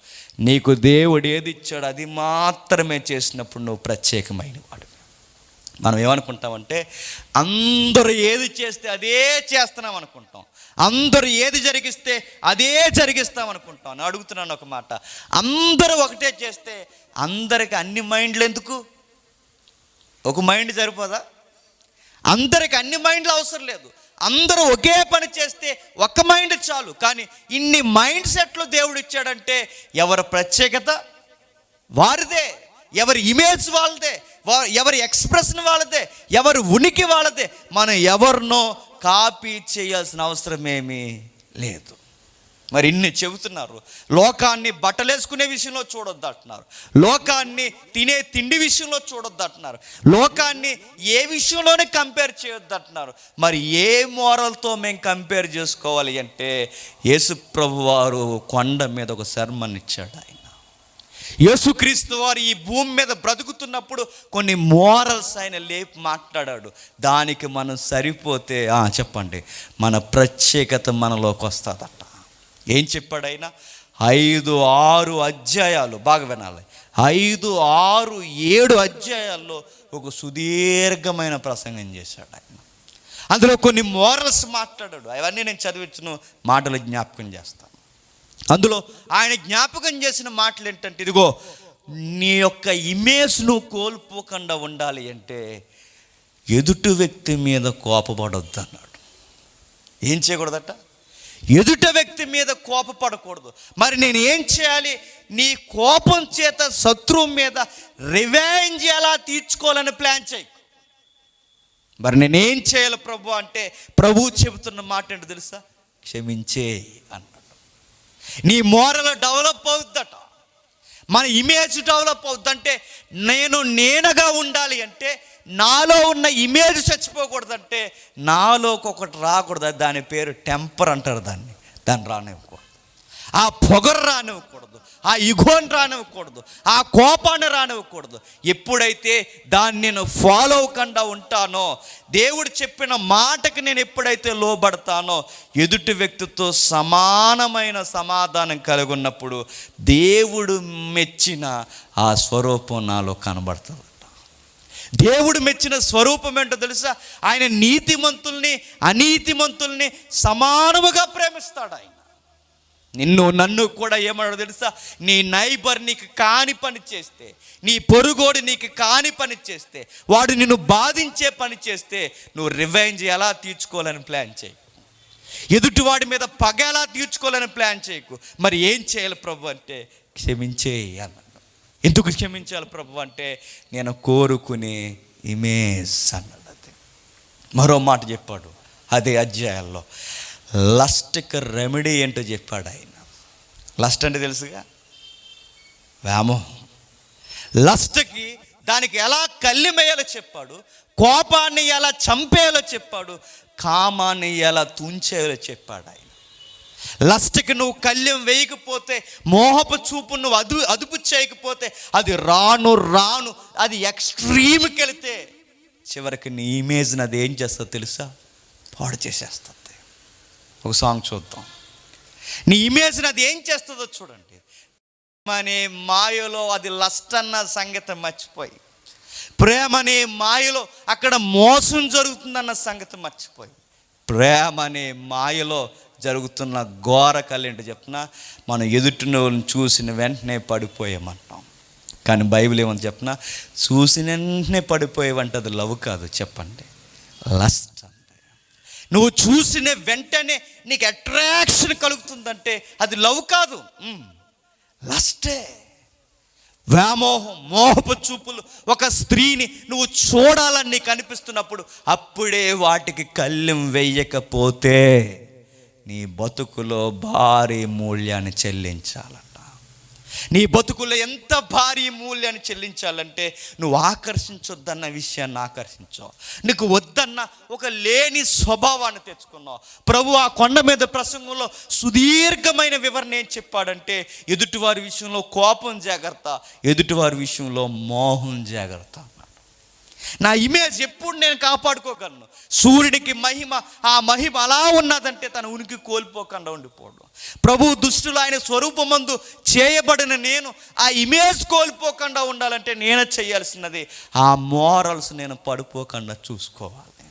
నీకు దేవుడు ఏది ఇచ్చాడో అది మాత్రమే చేసినప్పుడు నువ్వు ప్రత్యేకమైన వాడు. మనం ఏమనుకుంటామంటే అందరూ ఏది చేస్తే అదే చేస్తున్నాం అనుకుంటాం, అందరూ ఏది జరిగిస్తే అదే జరిగిస్తాం అనుకుంటాం. నేను అడుగుతున్నాను ఒక మాట, అందరూ ఒకటే చేస్తే అందరికి అన్ని మైండ్లు ఎందుకు? ఒక మైండ్ సరిపోదా? అందరికి అన్ని మైండ్లు అవసరం లేదు. అందరూ ఒకే పని చేస్తే ఒక్క మైండ్ చాలు. కానీ ఇన్ని మైండ్ సెట్లు దేవుడు ఇచ్చాడంటే ఎవరి ప్రత్యేకత వారిదే, ఎవరి ఇమేజ్ వాళ్ళదే, ఎవరి ఎక్స్ప్రెషన్ వాళ్ళదే, ఎవరి ఉనికి వాళ్ళదే. మనం ఎవరినో కాపీ చేయాల్సిన అవసరమేమీ లేదు. మరి ఇన్ని చెబుతున్నారు. లోకాన్ని బట్టలేసుకునే విషయంలో చూడొద్దు అంటున్నారు, లోకాన్ని తినే తిండి విషయంలో చూడొద్దు అంటున్నారు, లోకాన్ని ఏ విషయంలోనే కంపేర్ చేయొద్దు అంటున్నారు. మరి ఏ మోరల్తో మేము కంపేర్ చేసుకోవాలి అంటే యేసు ప్రభు వారు కొండ మీద ఒక సెర్మన్ ఇచ్చాడు. ఆయన యేసుక్రీస్తు వారు ఈ భూమి మీద బ్రతుకుతున్నప్పుడు కొన్ని మోరల్స్ ఆయన లేపి మాట్లాడాడు. దానికి మనం సరిపోతే చెప్పండి మన ప్రత్యేకత మనలోకి వస్తుందట. ఏం చెప్పాడు ఆయన? 5-6 అధ్యాయాలు, బాగా వినాలి, 5-6-7 అధ్యాయాల్లో ఒక సుదీర్ఘమైన ప్రసంగం చేశాడు ఆయన. అందులో కొన్ని మోరల్స్ మాట్లాడాడు. అవన్నీ నేను చదివించిన మాటలు జ్ఞాపకం చేస్తాను. అందులో ఆయన జ్ఞాపకం చేసిన మాటలు ఏంటంటే, ఇదిగో నీ యొక్క ఇమేజ్ నువ్వు కోల్పోకుండా ఉండాలి అంటే ఎదుటి వ్యక్తి మీద కోపపడొద్దు అన్నాడు. ఏం చేయకూడదట? ఎదుటి వ్యక్తి మీద కోపపడకూడదు. మరి నేను ఏం చేయాలి? నీ కోపం చేత శత్రువు మీద రివెంజ్ ఎలా తీర్చుకోవాలని ప్లాన్ చేయి. మరి నేనేం చేయాలి ప్రభు అంటే ప్రభువు చెబుతున్న మాట ఏంటో తెలుసా? క్షమించే అన్నాడు. నీ మోరల్ డెవలప్ అవుద్దట, మన ఇమేజ్ డెవలప్ అవుద్దంటే నేనుగా ఉండాలి అంటే నాలో ఉన్న ఇమేజ్ చచ్చిపోకూడదంటే నాలోకి ఒకటి రాకూడదు. దాని పేరు టెంపర్ అంటారు. దాన్ని రానివ్వకూడదు. ఆ పొగరు రానివ్వకూడదు, ఆ ఇగోని రానివ్వకూడదు, ఆ కోపాన్ని రానివ్వకూడదు. ఎప్పుడైతే దాన్ని నేను ఫాలో అవ్వకుండా ఉంటానో, దేవుడు చెప్పిన మాటకి నేను ఎప్పుడైతే లోబడతానో ఎదుటి వ్యక్తితో సమానమైన సమాధానం కలిగి ఉన్నప్పుడు దేవుడు మెచ్చిన ఆ స్వరూపం నాలో కనబడుతుంది. దేవుడు మెచ్చిన స్వరూపం ఏంటో తెలుసా? ఆయన నీతిమంతుల్ని అనీతిమంతుల్ని సమానముగా ప్రేమిస్తాడు. ఆయన నన్ను కూడా ఏమన్నాడు తెలుసా? నీ నైబర్ నీకు కాని పని చేస్తే, నీ పొరుగోడు నీకు కాని పని చేస్తే, వాడు నిన్ను బాధించే పని చేస్తే నువ్వు రివెంజ్ ఎలా తీర్చుకోవాలని ప్లాన్ చేయి. ఎదుటివాడి మీద పగ ఎలా తీర్చుకోవాలని ప్లాన్ చేయకు. మరి ఏం చేయాలి ప్రభు అంటే క్షమించే అన్నాడు. ఎందుకు క్షమించాలి ప్రభు అంటే నేను కోరుకునే ఇమేజ్ అన్నాడు. అది మరో మాట చెప్పాడు అదే అధ్యాయాల్లో. లస్ట్కి రెమెడీ ఏంటో చెప్పాడు ఆయన. లస్ట్ అంటే తెలుసుగా, వ్యామోహం. లస్ట్కి దానికి ఎలా కళ్ళిమేయాలో చెప్పాడు, కోపాన్ని ఎలా చంపేయాలో చెప్పాడు, కామాన్ని ఎలా తుంచేయాలో చెప్పాడు ఆయన. లస్ట్కి నువ్వు కళ్ళెం వేయకపోతే, మోహపు చూపు నువ్వు అదుపు చేయకపోతే, అది రాను రాను అది ఎక్స్ట్రీమ్కి వెళితే చివరికి నీ ఇమేజ్ని అది ఏం చేస్తుందో తెలుసా? పాడు చేసేస్తుంది. ఒక సాంగ్ చూద్దాం. నీ ఇమేజ్ని అది ఏం చేస్తుందో చూడండి. అనే మాయలో అది లస్ట్ అన్న సంగతి మర్చిపోయి, ప్రేమ అనే మాయలో అక్కడ మోసం జరుగుతుందన్న సంగతి మర్చిపోయి, ప్రేమ అనే మాయలో జరుగుతున్న ఘోర కళేంటి చెప్పిన, మనం ఎదుటిన వాళ్ళని చూసిన వెంటనే పడిపోయామంటాం. కానీ బైబిల్ ఏమని చెప్పిన, చూసిన వెంటనే పడిపోయేవంటే అది లవ్ కాదు. చెప్పండి, లస్ట్ అంటే. నువ్వు చూసిన వెంటనే నీకు అట్రాక్షన్ కలుగుతుందంటే అది లవ్ కాదు, లస్టే. వ్యామోహం, మోహపు చూపులు. ఒక స్త్రీని నువ్వు చూడాలని నీకు అనిపిస్తున్నప్పుడు అప్పుడే వాటికి కళ్ళెం వెయ్యకపోతే నీ బతుకులో భారీ మూల్యాన్ని చెల్లించాలంట. నీ బతుకులో ఎంత భారీ మూల్యాన్ని చెల్లించాలంటే నువ్వు ఆకర్షించొద్దన్న విషయాన్ని ఆకర్షించావు, నీకు వద్దన్న ఒక లేని స్వభావాన్ని తెచ్చుకున్నావు. ప్రభు ఆ కొండ మీద ప్రసంగంలో సుదీర్ఘమైన వివరణ ఏం చెప్పాడంటే, ఎదుటివారి విషయంలో కోపం జాగ్రత్త, ఎదుటివారి విషయంలో మోహం జాగ్రత్త. నా ఇమేజ్ ఎప్పుడు నేను కాపాడుకోగలను? సూర్యుడికి మహిమ, ఆ మహిమ అలా ఉన్నదంటే తన ఉనికి కోల్పోకుండా ఉండిపోవడం. ప్రభు దుష్టులు ఆయన స్వరూపమందు చేయబడిన నేను ఆ ఇమేజ్ కోల్పోకుండా ఉండాలంటే నేను చేయాల్సినది ఆ మోరల్స్ నేను పడిపోకుండా చూసుకోవాలి.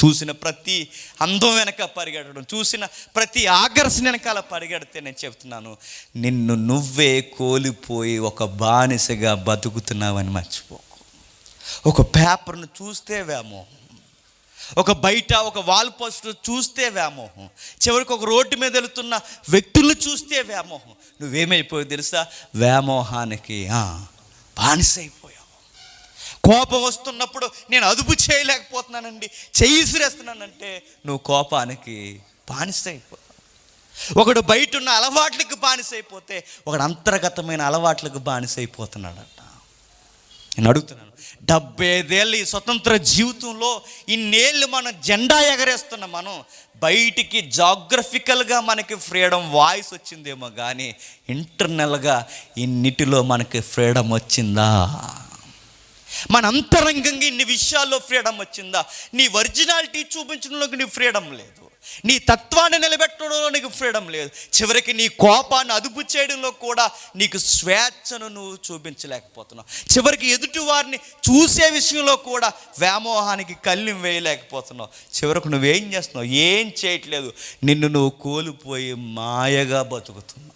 చూసిన ప్రతి అందం వెనక పరిగెడడం, చూసిన ప్రతి ఆకర్షణ వెనకాల పరిగెడితే నేను చెప్తున్నాను, నిన్ను నువ్వే కోల్పోయి ఒక బానిసగా బతుకుతున్నావని మర్చిపో. ఒక పేపర్ను చూస్తే వ్యామోహం, ఒక బయట ఒక వాల్ పోస్టర్ చూస్తే వ్యామోహం, చివరికి ఒక రోడ్డు మీద వెళుతున్న వ్యక్తులను చూస్తే వ్యామోహం. నువ్వేమైపోయావు తెలుసా? వ్యామోహానికి బానిసైపోయావు. కోపం వస్తున్నప్పుడు నేను అదుపు చేయలేకపోతున్నానండి, చేయిసిరేస్తున్నానంటే నువ్వు కోపానికి బానిసైపోయావు. ఒకడు బయట ఉన్న అలవాట్లకు బానిసైపోతే ఒకడు అంతర్గతమైన అలవాట్లకు బానిసైపోతున్నాడట. నేను అడుగుతున్నాను, 75 ఏళ్ళు ఈ స్వతంత్ర జీవితంలో ఇన్నేళ్ళు మనం జెండా ఎగరేస్తున్న మనం బయటికి జాగ్రఫికల్గా మనకి ఫ్రీడమ్ వాయిస్ వచ్చిందేమో కానీ ఇంటర్నల్గా ఇన్నిటిలో మనకి ఫ్రీడమ్ వచ్చిందా? మన అంతరంగంగా ఇన్ని విషయాల్లో ఫ్రీడమ్ వచ్చిందా? నీ ఒరిజినాలిటీ చూపించడంలోకి నీ ఫ్రీడమ్ లేదు, నీ తత్వాన్ని నిలబెట్టడంలో నీకు ఫ్రీడమ్ లేదు, చివరికి నీ కోపాన్ని అదుపు చేయడంలో కూడా నీకు స్వేచ్ఛను నువ్వు చూపించలేకపోతున్నావు, చివరికి ఎదుటి వారిని చూసే విషయంలో కూడా వ్యామోహానికి కళ్ళెం వేయలేకపోతున్నావు. చివరికి నువ్వేం చేస్తున్నావు? ఏం చేయట్లేదు, నిన్ను నువ్వు కోల్పోయి మాయగా బతుకుతున్నావు.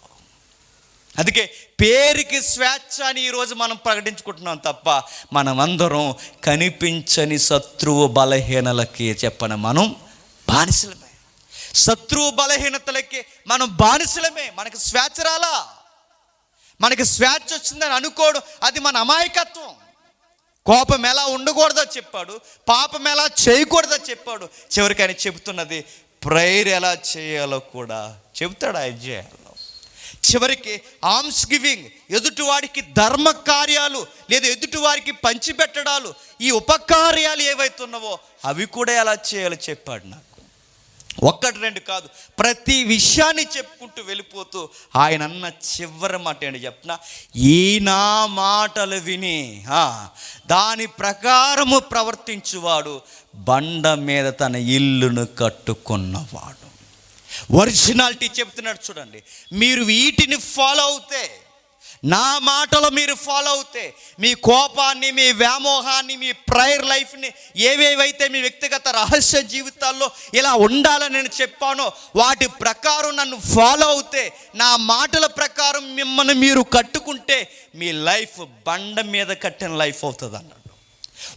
అందుకే పేరుకి స్వేచ్ఛ అని ఈరోజు మనం ప్రకటించుకుంటున్నాం తప్ప మనమందరం కనిపించని శత్రువు బలహీనలకి చెప్పన మనం బానిసలమే. శత్రువు బలహీనతలకి మనం బానిసలమే. మనకి స్వేచ్ఛ రాలా, మనకి స్వేచ్ఛ వచ్చిందని అనుకోవడం అది మన అమాయకత్వం. కోపం ఎలా ఉండకూడదో చెప్పాడు, పాపం ఎలా చేయకూడదో చెప్పాడు, చివరికి ఆయన చెబుతున్నది ప్రేయర్ ఎలా చేయాలో కూడా చెబుతాడు. ఆయన చేయాలి. చివరికి ఆర్మ్స్ గివింగ్, ఎదుటివాడికి ధర్మ కార్యాలు లేదా ఎదుటివారికి పంచిపెట్టడాలు, ఈ ఉపకార్యాలు ఏవైతే ఉన్నావో అవి కూడా ఎలా చేయాలో చెప్పాడు నాకు. ఒక్కటి రెండు కాదు, ప్రతి విషయాన్ని చెప్పుకుంటూ వెళ్ళిపోతూ ఆయన అన్న చివరి మాట ఏంటి చెప్పిన, ఈ నా మాటలు విని దాని ప్రకారము ప్రవర్తించువాడు బండ మీద తన ఇల్లును కట్టుకున్నవాడు. ఒరిజినాలిటీ చెప్తున్నాడు చూడండి. మీరు వీటిని ఫాలో అవుతే, నా మాటలు మీరు ఫాలో అవుతే, మీ కోపాన్ని, మీ వ్యామోహాన్ని, మీ ప్రేయర్ లైఫ్ని, ఏవేవైతే మీ వ్యక్తిగత రహస్య జీవితాల్లో ఇలా ఉండాలని నేను చెప్పానో వాటి ప్రకారం నన్ను ఫాలో అవుతే, నా మాటల ప్రకారం మిమ్మల్ని మీరు కట్టుకుంటే మీ లైఫ్ బండ మీద కట్టిన లైఫ్ అవుతుంది అన్నాడు.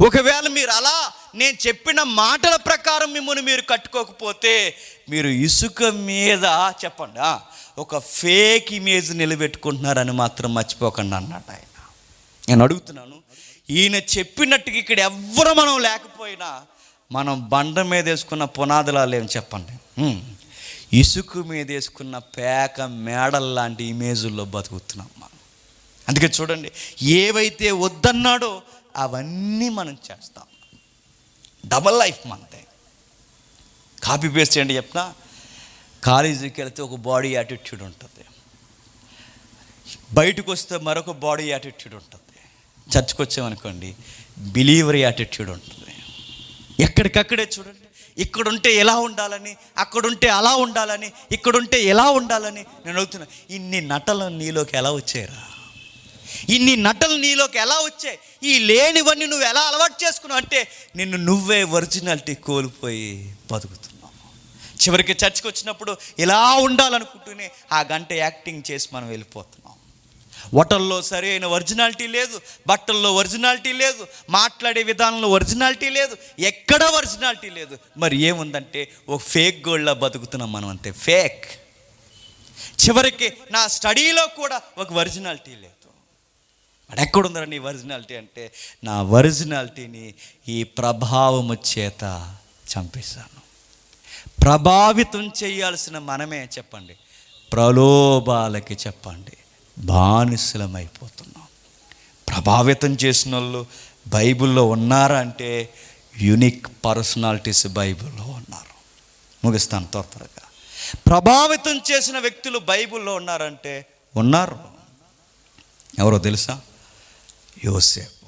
ఒకవేళ మీరు అలా నేను చెప్పిన మాటల ప్రకారం మిమ్మల్ని మీరు కట్టుకోకపోతే మీరు ఇసుక మీద చెప్పండి ఒక ఫేక్ ఇమేజ్ నిలబెట్టుకుంటున్నారని మాత్రం మర్చిపోకండి అన్నట్టు ఆయన. నేను అడుగుతున్నాను, ఈయన చెప్పినట్టుగా ఇక్కడ ఎవ్వరు మనం లేకపోయినా మనం బండ మీద వేసుకున్న పునాదులా లేవు చెప్పండి, ఇసుక మీద వేసుకున్న పేక మేడల్లాంటి ఇమేజుల్లో బతుకుతున్నాం మనం. అందుకే చూడండి, ఏవైతే వద్దన్నాడో అవన్నీ మనం చేస్తాం. డబల్ లైఫ్ మనదే. కాపీ పేస్ట్ చేయండి చెప్పిన, కాలేజీకి వెళ్తే ఒక బాడీ యాటిట్యూడ్ ఉంటుంది, బయటకు వస్తే మరొక బాడీ యాటిట్యూడ్ ఉంటుంది, చర్చ్కి వచ్చామనుకోండి బిలీవర్ యాటిట్యూడ్ ఉంటుంది. ఎక్కడికక్కడే చూడండి, ఇక్కడుంటే ఎలా ఉండాలని, అక్కడుంటే అలా ఉండాలని, ఇక్కడుంటే ఎలా ఉండాలని. నేను అడుగుతున్నా, ఇన్ని నటలు నీలోకి ఎలా వచ్చాయిరా? ఇన్ని నటలు నీలోకి ఎలా వచ్చాయి? ఈ లేనివన్నీ నువ్వు ఎలా అలవాటు చేసుకున్నావు అంటే నిన్ను నువ్వే ఒరిజినాలిటీ కోల్పోయి బతుకుతున్నావు. చివరికి చర్చ్కి వచ్చినప్పుడు ఇలా ఉండాలనుకుంటూనే ఆ గంట యాక్టింగ్ చేసి మనం వెళ్ళిపోతున్నాం. హోటల్లో సరైన ఒరిజినాలిటీ లేదు, బట్టల్లో ఒరిజినాలిటీ లేదు, మాట్లాడే విధానంలో ఒరిజినాలిటీ లేదు, ఎక్కడ ఒరిజినాలిటీ లేదు. మరి ఏముందంటే ఒక ఫేక్ గోల్డ్లా బతుకుతున్నాం మనం, అంతే, ఫేక్. చివరికి నా స్టడీలో కూడా ఒక ఒరిజినాలిటీ లేదు. మరి ఎక్కడుందరా నీ ఒరిజినాలిటీ అంటే నా ఒరిజినాలిటీని ఈ ప్రభావము చేత చంపేశాను. ప్రభావితం చేయాల్సిన మనమే చెప్పండి, ప్రలోభాలకి చెప్పండి బానిసలమైపోతున్నాం. ప్రభావితం చేసిన వాళ్ళు బైబిల్లో ఉన్నారా అంటే యూనిక్ పర్సనాలిటీస్ బైబిల్లో ఉన్నారు. ముగిస్తాను త్వరగా. ప్రభావితం చేసిన వ్యక్తులు బైబిల్లో ఉన్నారంటే ఉన్నారు. ఎవరో తెలుసా? యోసేపు.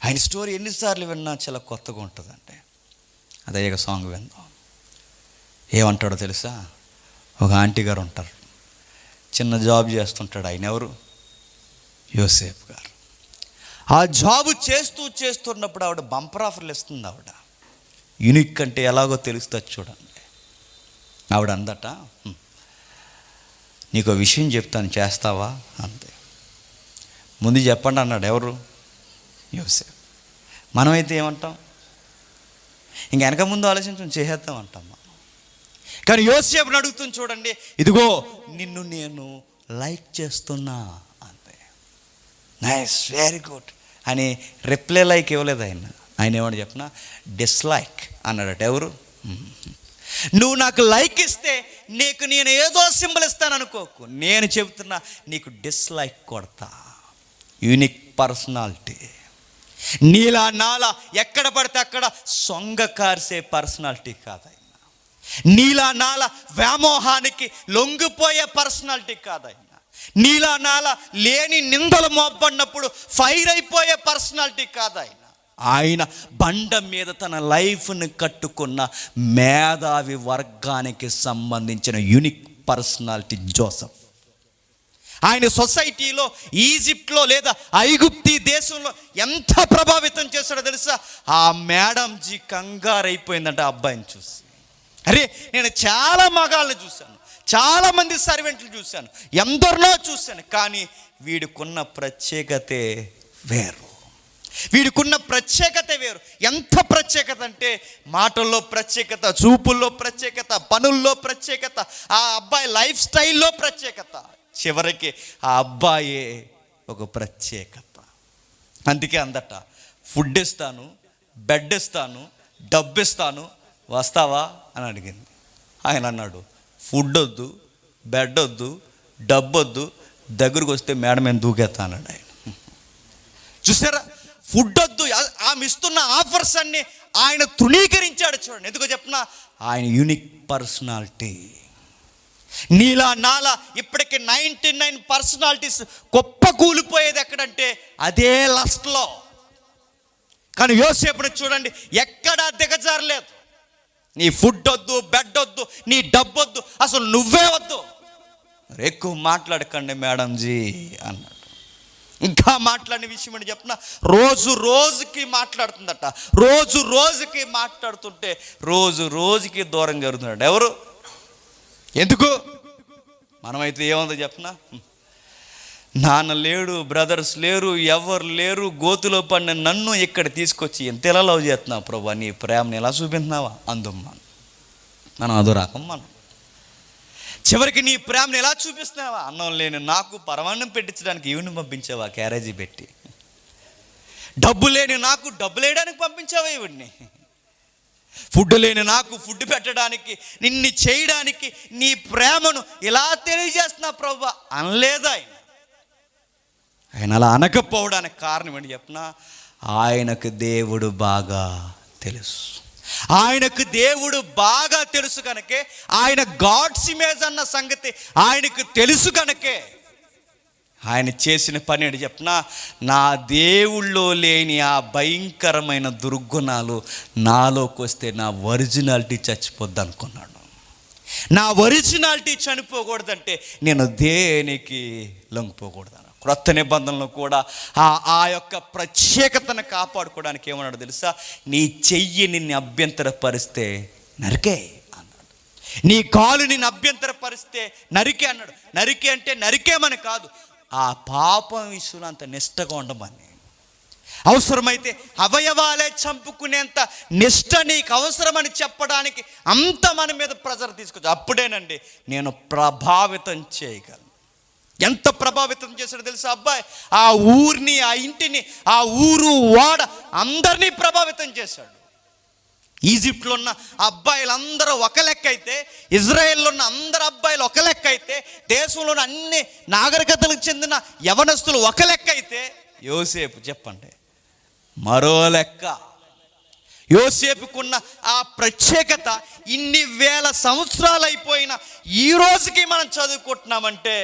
ఆయన స్టోరీ ఎన్నిసార్లు విన్నా చాలా కొత్తగా ఉంటుందంటే అదే ఒక సాంగ్ విందాం. ఏమంటాడో తెలుసా? ఒక ఆంటీ గారు ఉంటారు, చిన్న జాబ్ చేస్తుంటాడు. ఆయన ఎవరు? యోసేపు గారు. ఆ జాబు చేస్తున్నప్పుడు ఆవిడ బంపర్ ఆఫర్లు ఇస్తుంది. ఆవిడ యూనిక్ అంటే ఎలాగో తెలుస్తుంది చూడండి. ఆవిడ అందట, నీకు విషయం చెప్తాను, చేస్తావా? అంతే. ముందు చెప్పండి అన్నాడు. ఎవరు? యోసేపు. మనమైతే ఏమంటాం? ఇంక వెనక ముందు ఆలోచించం, చేసేద్దాం అంటాం మనం. కానీ యోసేపుని అడుగుతుంది చూడండి, ఇదిగో నిన్ను నేను లైక్ చేస్తున్నా అంతే. నైస్, వెరీ గుడ్ అని రిప్లై లైక్ ఇవ్వలేదు ఆయన. ఆయన ఏమని చెప్పినా డిస్లైక్ అన్నాడట. ఎవరు? నువ్వు నాకు లైక్ ఇస్తే నేను ఏదో సింబల్ ఇస్తాను అనుకోకు, నేను చెబుతున్నా నీకు డిస్లైక్ కొడతా. Unique personality. నీలా నాలా ఎక్కడ పడితే అక్కడ సొంగ కార్సే పర్సనాలిటీ కాదు ఆయన. నీలా నాలా వ్యామోహానికి లొంగిపోయే పర్సనాలిటీ కాదు ఆయన. నీలా నాలా లేని నిందలు మోపడినప్పుడు ఫైర్ అయిపోయే పర్సనాలిటీ కాదు ఆయన. ఆయన బండ మీద తన లైఫ్ని కట్టుకున్న మేధావి వర్గానికి సంబంధించిన యూనిక్ పర్సనాలిటీ జోసెఫ్. ఆయన సొసైటీలో, ఈజిప్ట్లో లేదా ఐగుప్తి దేశంలో ఎంత ప్రభావితం చేశాడో తెలుసా? ఆ మేడం జీ కంగారు అయిపోయిందంట ఆ అబ్బాయిని చూసి. అరే, నేను చాలా మగాళ్ళని చూశాను, చాలామంది సర్వెంట్లు చూశాను, ఎందరినో చూశాను, కానీ వీడికున్న ప్రత్యేకతే వేరు. వీడికున్న ప్రత్యేకత వేరు. ఎంత ప్రత్యేకత అంటే మాటల్లో ప్రత్యేకత, చూపుల్లో ప్రత్యేకత, పనుల్లో ప్రత్యేకత, ఆ అబ్బాయి లైఫ్ స్టైల్లో ప్రత్యేకత, చివరికి ఆ అబ్బాయే ఒక ప్రత్యేకత. అందుకే అందట, ఫుడ్ ఇస్తాను, బెడ్ ఇస్తాను, డబ్బు ఇస్తాను, వస్తావా అని అడిగింది. ఆయన అన్నాడు, ఫుడ్ వద్దు, బెడ్ వద్దు, డబ్బు వద్దు, దగ్గరకు వస్తే మేడం ఏం దూకేస్తా అన్నాడు ఆయన. చూసారా? ఫుడ్ వద్దు, ఆమె ఇస్తున్న ఆఫర్స్ అన్ని ఆయన తృణీకరించాడు. చూడండి, ఎందుకో చెప్పిన ఆయన యూనిక్ పర్సనాలిటీ. నీలా నాలా ఇప్పటికి 99 పర్సనాలిటీస్ గొప్ప కూలిపోయేది ఎక్కడంటే అదే లస్ట్లో. కానీ యోసేపుని చూడండి, ఎక్కడా దిగజారలేదు. నీ ఫుడ్ వద్దు, బెడ్ వద్దు, నీ డబ్బు వద్దు, అసలు నువ్వే వద్దు, ఎక్కువ మాట్లాడకండి మేడం జీ అన్నాడు. ఇంకా మాట్లాడిన విషయం అని చెప్పిన రోజు రోజుకి మాట్లాడుతుందట. రోజు రోజుకి మాట్లాడుతుంటే రోజు రోజుకి దూరం జరుగుతున్నాడు. ఎవరు? ఎందుకు? మనమైతే ఏముందో చెప్పనా, నాన్న లేడు, బ్రదర్స్ లేరు, ఎవరు లేరు, గోతులో పడిన నన్ను ఇక్కడ తీసుకొచ్చి ఎంత ఎలా లవ్ చేస్తున్నావు ప్రభా, నీ ప్రేమని ఎలా చూపించినావా అందమ్మా. మనం అదో రకం. మనం చివరికి నీ ప్రేమను ఎలా చూపిస్తున్నావా? అన్నం లేని నాకు పరమాన్నం పెట్టించడానికి ఈవిని పంపించావా క్యారేజీ పెట్టి? డబ్బు లేని నాకు డబ్బు లేయడానికి పంపించావా ఈవిడిని? ఫుడ్ లేని నాకు ఫుడ్ పెట్టడానికి, నిన్ను చేయడానికి నీ ప్రేమను ఇలా తెలియజేస్తున్నావు ప్రభా అనలేదు ఆయన. ఆయన అలా అనకపోవడానికి కారణం ఏంటి చెప్పినా, ఆయనకు దేవుడు బాగా తెలుసు. ఆయనకు దేవుడు బాగా తెలుసు కనుకే, ఆయన గాడ్స్ ఇమేజ్ అన్న సంగతి ఆయనకు తెలుసు కనుకే ఆయన చేసిన పని ఏంటి చెప్పనా, నా దేవుళ్ళో లేని ఆ భయంకరమైన దుర్గుణాలు నాలోకి వస్తే నా ఒరిజినాలిటీ చచ్చిపోద్ది అనుకున్నాడు. నా ఒరిజినాలిటీ చనిపోకూడదంటే నేను దేనికి లొంగిపోకూడదు. క్రొత్త నిబంధనలో కూడా ఆ యొక్క ప్రత్యేకతను కాపాడుకోవడానికి ఏమన్నాడు తెలుసా, నీ చెయ్యి నిన్ను అభ్యంతరపరిస్తే నరికే అన్నాడు. నీ కాలు నిన్ను అభ్యంతరపరిస్తే నరికే అన్నాడు. నరికే అంటే నరికేమని కాదు, ఆ పాపం విషయంలో అంత నిష్టగా ఉండమని. అవసరమైతే అవయవాలే చంపుకునేంత నిష్ట నీకు అవసరమని చెప్పడానికి అంత మన మీద ప్రెజర్ తీసుకొచ్చు. అప్పుడేనండి నేను ప్రభావితం చేయగలను. ఎంత ప్రభావితం చేశాడో తెలుసా అబ్బాయి, ఆ ఊరిని, ఆ ఇంటిని, ఆ ఊరు వాడ అందరినీ ప్రభావితం చేశాడు. ఈజిప్ట్లో ఉన్న అబ్బాయిలందరూ ఒక లెక్క అయితే, ఇజ్రాయెల్లో ఉన్న అందరు అబ్బాయిలు ఒక లెక్క అయితే, దేశంలోని అన్ని నాగరికతలకు చెందిన యవనస్తులు ఒక లెక్క అయితే, యోసేపు చెప్పండి మరో లెక్క. యోసేపుకున్న ఆ ప్రత్యేకత ఇన్ని వేల సంవత్సరాలు అయిపోయిన ఈ రోజుకి మనం చదువుకుంటున్నామంటే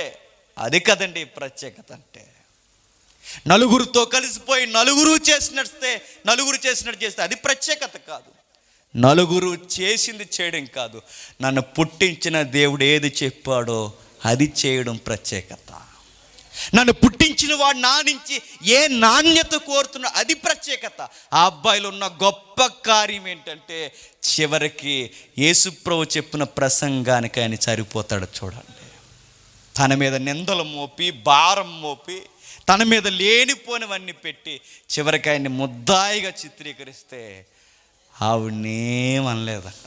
అది కదండి ప్రత్యేకత అంటే. నలుగురితో కలిసిపోయి నలుగురు చేసినట్టు చేస్తే అది ప్రత్యేకత కాదు. నలుగురు చేసింది చేయడం కాదు, నన్ను పుట్టించిన దేవుడు ఏది చెప్పాడో అది చేయడం ప్రత్యేకత. నన్ను పుట్టించిన వాడు నా నుంచి ఏ నాణ్యత కోరుతున్నా అది ప్రత్యేకత. ఆ అబ్బాయిలో ఉన్న గొప్ప కార్యం ఏంటంటే చివరికి యేసుప్రభు చెప్పిన ప్రసంగానికి ఆయన సరిపోతాడు. చూడండి, తన మీద నిందలు మోపి, భారం మోపి, తన మీద లేనిపోనివన్నీ పెట్టి చివరికి ఆయన్ని ముద్దాయిగా చిత్రీకరిస్తే ఆవిడనేమనలేదట.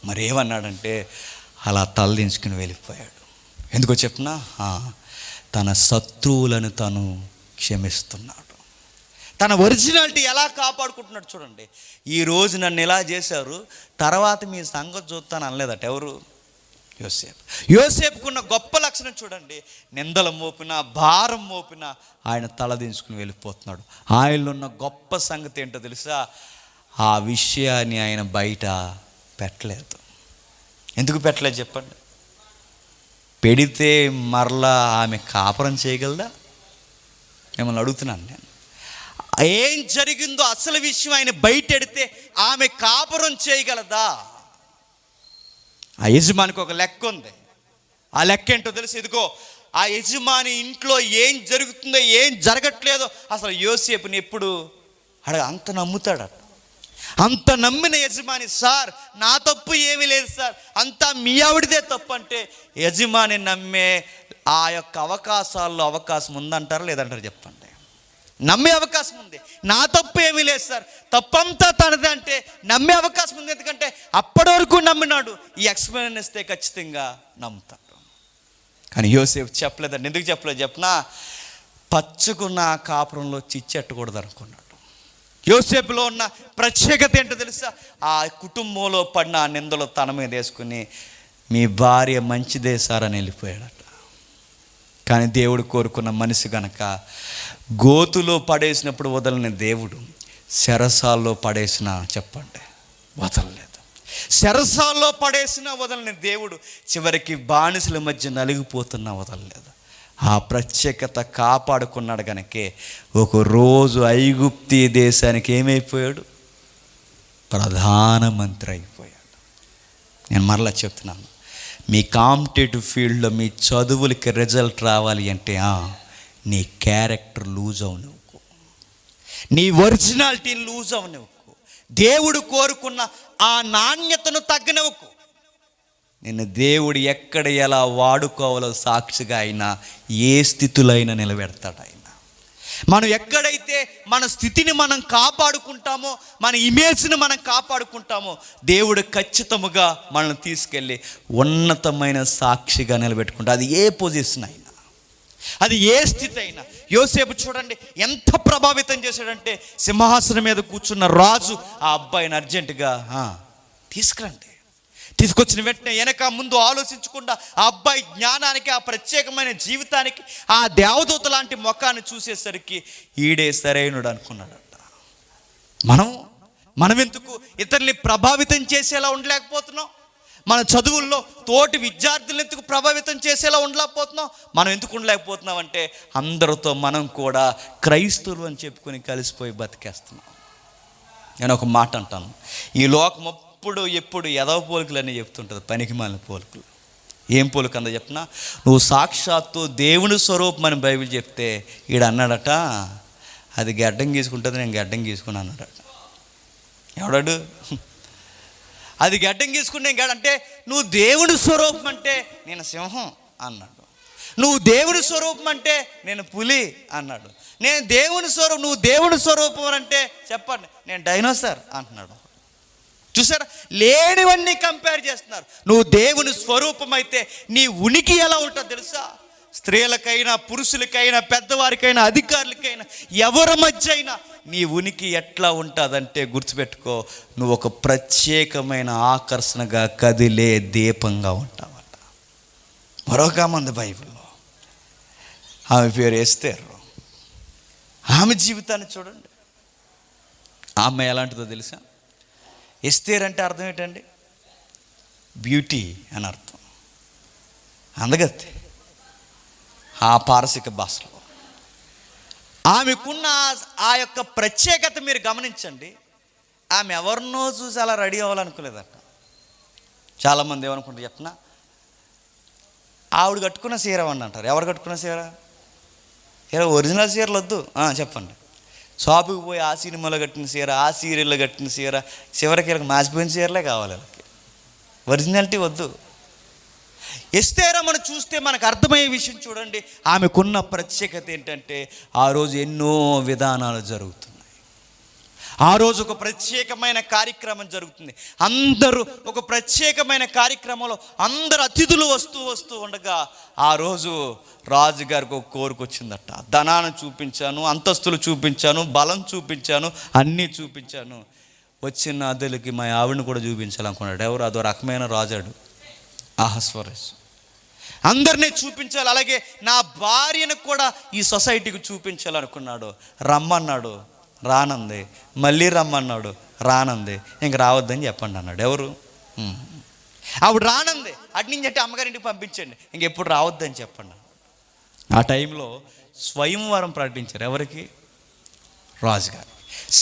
మరేమన్నాడంటే అలా తలదించుకుని వెళ్ళిపోయాడు. ఎందుకో చెప్పనా, తన శత్రువులను తను క్షమిస్తున్నాడు. తన ఒరిజినాలిటీ ఎలా కాపాడుకుంటున్నాడు చూడండి. ఈరోజు నన్ను ఇలా చేశారు, తర్వాత మీ సంగతి చూస్తాను అనలేదట ఎవరు, యోసేపుకున్న గొప్ప లక్షణం చూడండి. నిందలు మోపినా, భారం మోపినా ఆయన తలదించుకుని వెళ్ళిపోతున్నాడు. ఆయనలో ఉన్న గొప్ప సంగతి ఏంటో తెలుసా, ఆ విషయాన్ని ఆయన బయట పెట్టలేదు. ఎందుకు పెట్టలేదు చెప్పండి? పెడితే మరలా ఆమె కాపురం చేయగలదా? మిమ్మల్ని అడుగుతున్నాను నేను. ఏం జరిగిందో అసలు విషయం ఆయన బయట ఎడితే ఆమె కాపురం చేయగలదా? ఆ యజమానికి ఒక లెక్క ఉంది. ఆ లెక్క ఏంటో తెలుసు, ఇదిగో ఆ యజమాని ఇంట్లో ఏం జరుగుతుందో ఏం జరగట్లేదో అసలు యోసేపుని ఎప్పుడు అంత నమ్ముతాడట. అంత నమ్మిన యజమాని, సార్ నా తప్పు ఏమీ లేదు సార్, అంతా మీ ఆవిడదే తప్పు అంటే యజమాని నమ్మే ఆ యొక్క అవకాశం ఉందంటారా లేదంటారా చెప్పండి? నమ్మే అవకాశం ఉంది. నా తప్పు ఏమీ లేదు సార్, తప్పంతా తనదే అంటే నమ్మే అవకాశం ఉంది. ఎందుకంటే అప్పటి వరకు నమ్మినాడు, ఈ ఎక్స్ప్లెయిన్ ఇస్తే ఖచ్చితంగా నమ్ముతాడు. కానీ యోసేపు చెప్పలేదండి. ఎందుకు చెప్పలేదు చెప్పనా, పచ్చుకున్న కాపురంలో చిచ్చెట్టకూడదు అనుకున్నాడు. యోసేపులో ఉన్న ప్రత్యేకత ఏంటో తెలుసా, ఆ కుటుంబంలో పడిన ఆ నిందలు తన మీద వేసుకుని మీ భార్య మంచిదే సార్ అని వెళ్ళిపోయాడట. కానీ దేవుడు కోరుకున్న మనిషి గనక గోతులో పడేసినప్పుడు వదలని దేవుడు చెరసాల్లో పడేసిన చెప్పండి వదలలేదు. చెరసాల్లో పడేసిన వదలని దేవుడు చివరికి బానిసల మధ్య నలిగిపోతున్నా వదలలేదు. ఆ ప్రత్యేకత కాపాడుకున్నాడు కనుకే ఒకరోజు ఐగుప్తీ దేశానికి ఏమైపోయాడు, ప్రధానమంత్రి అయిపోయాడు. నేను మరలా చెప్తున్నాను, మీ కాంపిటేటివ్ ఫీల్డ్లో మీ చదువులకి రిజల్ట్ రావాలి అంటే నీ క్యారెక్టర్ లూజ్ అవనివ్వకు, నీ ఒరిజినాలిటీని లూజ్ అవనివ్వకు, దేవుడు కోరుకున్న ఆ నాణ్యతను తగ్గనివ్వకు. నిన్ను దేవుడు ఎక్కడ ఎలా వాడుకోవాలో సాక్షిగా అయినా ఏ స్థితిలో అయినా నిలబెడతాడు ఆయన. మనం ఎక్కడైతే మన స్థితిని మనం కాపాడుకుంటామో, మన ఇమేజ్ని మనం కాపాడుకుంటామో, దేవుడు ఖచ్చితంగా మనల్ని తీసుకెళ్ళి ఉన్నతమైన సాక్షిగా నిలబెట్టుకుంటా. అది ఏ పొజిషన్ అయినా, అది ఏ స్థితి అయినా. యోసేపు చూడండి ఎంత ప్రభావితం చేశాడంటే, సింహాసనం మీద కూర్చున్న రాజు ఆ అబ్బాయిని అర్జెంటుగా తీసుకురండి. తీసుకొచ్చిన వెంటనే వెనక ముందు ఆలోచించకుండా ఆ అబ్బాయి జ్ఞానానికి, ఆ ప్రత్యేకమైన జీవితానికి, ఆ దేవదూత లాంటి ముఖాన్ని చూసేసరికి ఈడే సరైనడు అనుకున్నాడట. మనం ఎందుకు ఇతరుల్ని ప్రభావితం చేసేలా ఉండలేకపోతున్నాం? మన చదువుల్లో తోటి విద్యార్థులను ఎందుకు ప్రభావితం చేసేలా ఉండలేకపోతున్నాం? మనం ఎందుకు ఉండలేకపోతున్నాం అంటే అందరితో మనం కూడా క్రైస్తవులు అని చెప్పుకొని కలిసిపోయి బతికేస్తున్నాం. నేను ఒక మాట అంటాను, ఈ లోకం ఎప్పుడు ఎదవ పోలికలన్నీ చెప్తుంటుంది, పనికి మాలిన పోలికలు. ఏం పోలిక అందా చెప్పినా, నువ్వు సాక్షాత్తు దేవుని స్వరూపం అని బైబిల్ చెప్తే ఈడు అన్నాడట, అది గడ్డం గీసుకుంటుంది, నేను గడ్డం గీసుకుని అన్నాడట. ఎవడాడు? అది గడ్డం గీసుకుంటే అంటే నువ్వు దేవుని స్వరూపం అంటే నేను సింహం అన్నాడు, నువ్వు దేవుని స్వరూపం అంటే నేను పులి అన్నాడు, నేను దేవుని స్వరూపం, నువ్వు దేవుని స్వరూపం అంటే చెప్పండి నేను డైనోసార్ అంటున్నాడు. చూసారా, లేనివన్నీ కంపేర్ చేస్తున్నారు. నువ్వు దేవుని స్వరూపం అయితే నీ ఉనికి ఎలా ఉంటుందో తెలుసా? స్త్రీలకైనా పురుషులకైనా పెద్దవారికైనా అధికారులకైనా ఎవరి మధ్య అయినా నీ ఉనికి ఎట్లా ఉంటుందంటే గుర్తుపెట్టుకో, నువ్వు ఒక ప్రత్యేకమైన ఆకర్షణగా కదిలే దీపంగా ఉంటావట. మరొక మంది బైబిల్లో ఆమె పేరు ఎస్తేర్. ఆమె జీవితాన్ని చూడండి. ఆమె ఎలాంటిదో తెలుసా? ఎస్తేర్ అంటే అర్థం ఏంటండి? బ్యూటీ అని అర్థం. అందగత్తే ఆ పారసిక భాషలో. ఆమెకున్న ఆ యొక్క ప్రత్యేకత మీరు గమనించండి. ఆమె ఎవరినో చూసి అలా రెడీ అవ్వాలనుకోలేదట. చాలామంది ఏమనుకుంటారు చెప్పిన, ఆవిడ కట్టుకున్న చీర అని అంటారు. ఎవరు కట్టుకున్న చీర? ఒరిజినల్ చీరలు వద్దు, చెప్పండి. షాపుకి పోయి ఆ సినిమాలో కట్టిన చీర, ఆ సీరియల్లో కట్టిన చీర, చివరికి వీళ్ళకి మాసిపోయిన చీరలే కావాలి. వీళ్ళకి ఒరిజినాలిటీ వద్దు. ఎస్తేరా మనం చూస్తే మనకు అర్థమయ్యే విషయం చూడండి. ఆమెకున్న ప్రత్యేకత ఏంటంటే ఆ రోజు ఎన్నో విధానాలు జరుగుతున్నాయి. ఆ రోజు ఒక ప్రత్యేకమైన కార్యక్రమం జరుగుతుంది. అందరూ ఒక ప్రత్యేకమైన కార్యక్రమంలో అందరు అతిథులు వస్తూ ఉండగా ఆ రోజు రాజుగారికి ఒక కోరిక వచ్చిందట. ధనాన్ని చూపించాను, అంతస్తులు చూపించాను, బలం చూపించాను, అన్నీ చూపించాను. వచ్చిన అతిథులకి మా ఆవిడని కూడా చూపించాలనుకున్నాడు. ఎవరు? అదో రకమైన రాజాడు, అహస్వరస్. అందరినీ చూపించాలి, అలాగే నా భార్యను కూడా ఈ సొసైటీకి చూపించాలనుకున్నాడు. రమ్మన్నాడు, రానంది. మళ్ళీ రమ్మన్నాడు, రానంది. ఇంక రావద్దని చెప్పండి అన్నాడు. ఎవరు? ఆవిడ రానంది. అటు నుంచి అంటే అమ్మగారింటికి పంపించండి, ఇంకెప్పుడు రావద్దని చెప్పండి. ఆ టైంలో స్వయంవరం ప్రకటించారు. ఎవరికి? రాజుగారు.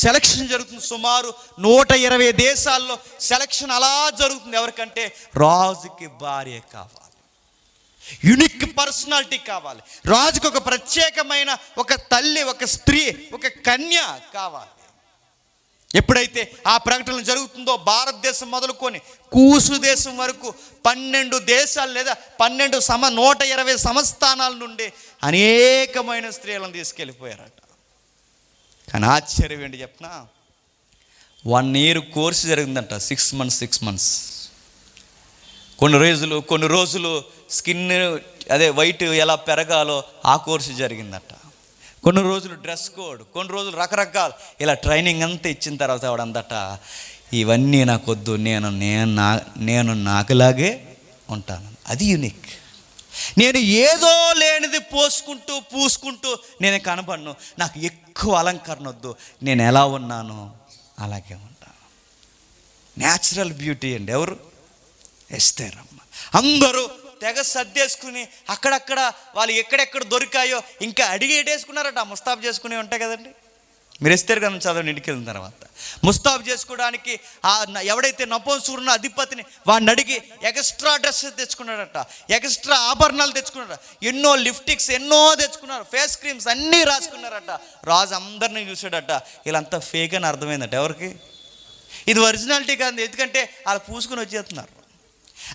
సెలక్షన్ జరుగుతుంది. సుమారు 120 దేశాల్లో సెలక్షన్ అలా జరుగుతుంది. ఎవరికంటే రాజుకి భార్య కావాలి, యునిక్ పర్సనాలిటీ కావాలి, రాజుకు ఒక ప్రత్యేకమైన ఒక తల్లి, ఒక స్త్రీ, ఒక కన్య కావాలి. ఎప్పుడైతే ఆ ప్రకటన జరుగుతుందో భారతదేశం మొదలుకొని కూసు దేశం వరకు 12 దేశాలు లేదా 120 సంస్థానాల నుండి అనేకమైన స్త్రీలను తీసుకెళ్ళిపోయారట. కానీ ఆశ్చర్యం ఏంటి చెప్పనా, 1 year కోర్సు జరిగిందంట. 6 months. కొన్ని రోజులు స్కిన్ వైట్ ఎలా పెరగాలో ఆ కోర్సు జరిగిందట. కొన్ని రోజులు డ్రెస్ కోడ్, కొన్ని రోజులు రకరకాల ఇలా ట్రైనింగ్ అంతా ఇచ్చిన తర్వాత ఆవిడందట, ఇవన్నీ నాకొద్దు, నేను నాకులాగే ఉంటాను. అది యూనిక్. నేను ఏదో లేనిది పూసుకుంటూ నేను కనపడను. నాకు ఎక్కువ అలంకరణ వద్దు, నేను ఎలా ఉన్నానో అలాగే ఉంటాను. న్యాచురల్ బ్యూటీ అండి. ఎవరు? ఎస్తేర్ అమ్మ. అందరూ తెగ సర్దేసుకుని అక్కడక్కడ వాళ్ళు ఎక్కడెక్కడ దొరికాయో ఇంకా అడిగి ఎడేసుకున్నారట. ముస్తాబు చేసుకునే ఉంటాయి కదండి. మీరు ఎస్తేర్ గ్రంథం చదవండి ఇంటికి వెళ్ళిన తర్వాత. ముస్తాబు చేసుకోవడానికి ఎవడైతే నపుంసకుడున్న అధిపతిని వాడిని అడిగి ఎక్స్ట్రా డ్రెస్ తెచ్చుకున్నాడట, ఎక్స్ట్రా ఆభరణాలు తెచ్చుకున్నారట, ఎన్నో లిప్స్టిక్స్ ఎన్నో తెచ్చుకున్నారు, ఫేస్ క్రీమ్స్ అన్నీ రాసుకున్నారట. రాజు అందరినీ చూసాడట. వీళ్ళంతా ఫేక్ అని అర్థమైందట. ఎవరికి? ఇది ఒరిజినాలిటీ కాదు, ఎందుకంటే వాళ్ళు పూసుకుని వచ్చేస్తున్నారు.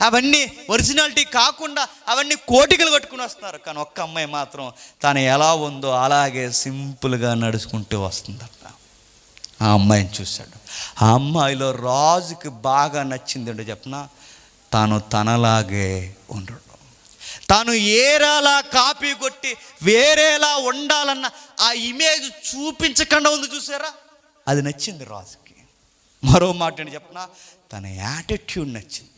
అవన్నీ ఒరిజినాలిటీ కాకుండా అవన్నీ కోటికలు కట్టుకుని వస్తున్నారు. కానీ ఒక్క అమ్మాయి మాత్రం తను ఎలా ఉందో అలాగే సింపుల్గా నడుచుకుంటూ వస్తుందట. ఆ అమ్మాయిని చూశాడు. ఆ అమ్మాయిలో రాజుకి బాగా నచ్చింది అంటే చెప్పిన, తాను తనలాగే ఉండడు. తాను ఏరాలా కాపీ కొట్టి వేరేలా ఉండాలన్న ఆ ఇమేజ్ చూపించకుండా ఉంది చూసారా, అది నచ్చింది రాజుకి. మరో మాట ఏంటి చెప్పిన, తన యాటిట్యూడ్ నచ్చింది.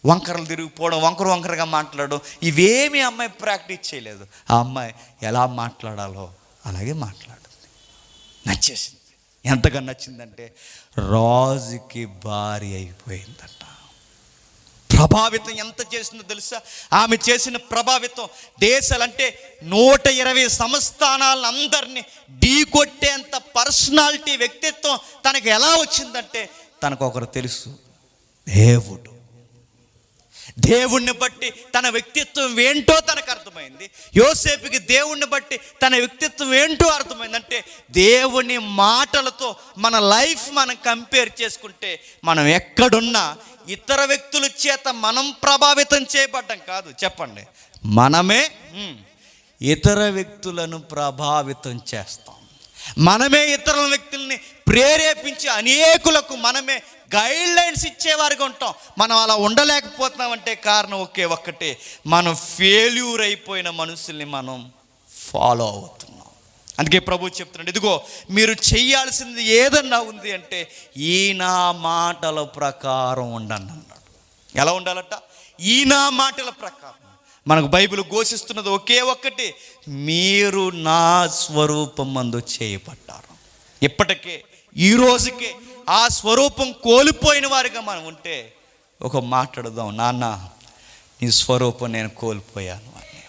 వంకరలు తిరిగిపోవడం, వంకరగా మాట్లాడడం, ఇవేమీ అమ్మాయి ప్రాక్టీస్ చేయలేదు. ఆ అమ్మాయి ఎలా మాట్లాడాలో అలాగే మాట్లాడుతుంది. నచ్చేసింది. ఎంతగా నచ్చిందంటే రాజుకి భార్య అయిపోయిందట. ప్రభావితం ఎంత చేసిందో తెలుసా? ఆమె చేసిన ప్రభావితం దేశాలంటే 120 సంస్థానాలను అందరినీ ఢీ కొట్టేంత పర్సనాలిటీ, వ్యక్తిత్వం తనకు ఎలా వచ్చిందంటే తనకు ఒకరు తెలుసు, దేవుడు. దేవుణ్ణి బట్టి తన వ్యక్తిత్వం ఏంటో తనకు అర్థమైంది. యోసేపుకి దేవుణ్ణి బట్టి తన వ్యక్తిత్వం ఏంటో అర్థమైంది. అంటే దేవుని మాటలతో మన లైఫ్ మనం కంపేర్ చేసుకుంటే మనం ఎక్కడున్నా ఇతర వ్యక్తుల చేత మనం ప్రభావితం చేయబడ్డం కాదు, చెప్పండి, మనమే ఇతర వ్యక్తులను ప్రభావితం చేస్తాం. మనమే ఇతర వ్యక్తుల్ని ప్రేరేపించి అనేకులకు మనమే గైడ్ లైన్స్ ఇచ్చేవారుగా ఉంటాం. మనం అలా ఉండలేకపోతున్నామంటే కారణం ఒక్కటే, మనం ఫెయిల్యూర్ అయిపోయిన మనుషుల్ని మనం ఫాలో అవుతున్నాం. అందుకే ప్రభు చెప్తున్నాడు, ఇదిగో మీరు చెయ్యాల్సింది ఏదన్నా ఉంది అంటే ఈ నా మాటల ప్రకారం ఉండండి అన్నాడు. ఎలా ఉండాలట? ఈ నా మాటల ప్రకారం. మనకు బైబిల్ ఘోషిస్తున్నది ఒక్కటి, మీరు నా స్వరూపం మందు చేయబడ్డారు. ఇప్పటికే ఈ రోజుకే ఆ స్వరూపం కోల్పోయిన వారిగా మనం ఉంటే ఒక మాట్లాడుదాం, నాన్న నీ స్వరూపం నేను కోల్పోయాను అని.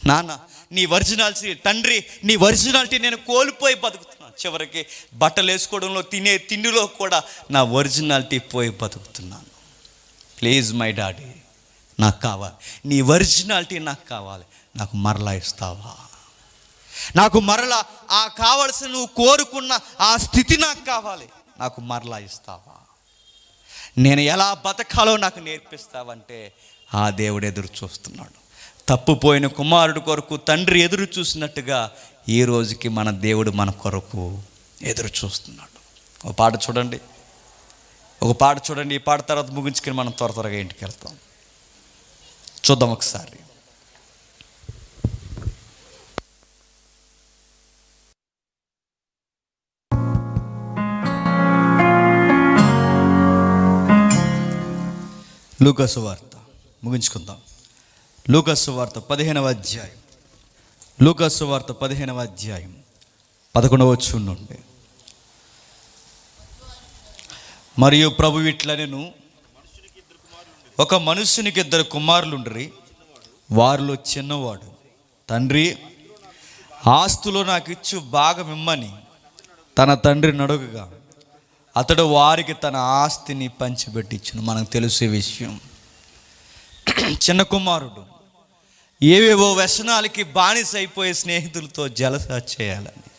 నాన్న నీ ఒరిజినాలిటీ, తండ్రి నీ ఒరిజినాలిటీ నేను కోల్పోయి బతుకుతున్నాను. చివరికి బట్టలు వేసుకోవడంలో, తినే తిండిలో కూడా నా ఒరిజినాలిటీ పోయి బతుకుతున్నాను. ప్లీజ్ మై డాడీ, నాకు కావాలి నీ ఒరిజినాలిటీ, నాకు కావాలి, నాకు మరలా ఇస్తావా? నాకు మరలా ఆ కావలసిన నువ్వు కోరుకున్న ఆ స్థితి నాకు కావాలి, నాకు మరలా ఇస్తావా? నేను ఎలా బతకాలో నాకు నేర్పిస్తావంటే ఆ దేవుడు ఎదురు చూస్తున్నాడు. తప్పుపోయిన కుమారుడు కొరకు తండ్రి ఎదురు చూసినట్టుగా ఈ రోజుకి మన దేవుడు మన కొరకు ఎదురు చూస్తున్నాడు. ఒక పాట చూడండి, ఈ పాట తర్వాత ముగించుకొని మనం త్వరగా ఇంటికి వెళ్తాం. చూద్దాం ఒకసారి. లూకాసు వార్త ముగించుకుందాం. లూకాసు వార్త 15వ అధ్యాయం, లూకాసు వార్త 15వ అధ్యాయం 11వ వచనం నుండి. మరియు ప్రభు ఇట్లనెను, ఒక మనుష్యునికి 2 కుమారులుండ్రి, వారిలో చిన్నవాడు, తండ్రి ఆస్తులో నాకు ఇచ్చు భాగం ఇమ్మని తన తండ్రిని అడుగగా అతడు వారికి తన ఆస్తిని పంచిపెట్టించును. మనకు తెలిసే విషయం, చిన్న కుమారుడు ఏవేవో వ్యసనాలకి బానిస అయిపోయే స్నేహితులతో జలసా చేయాలని,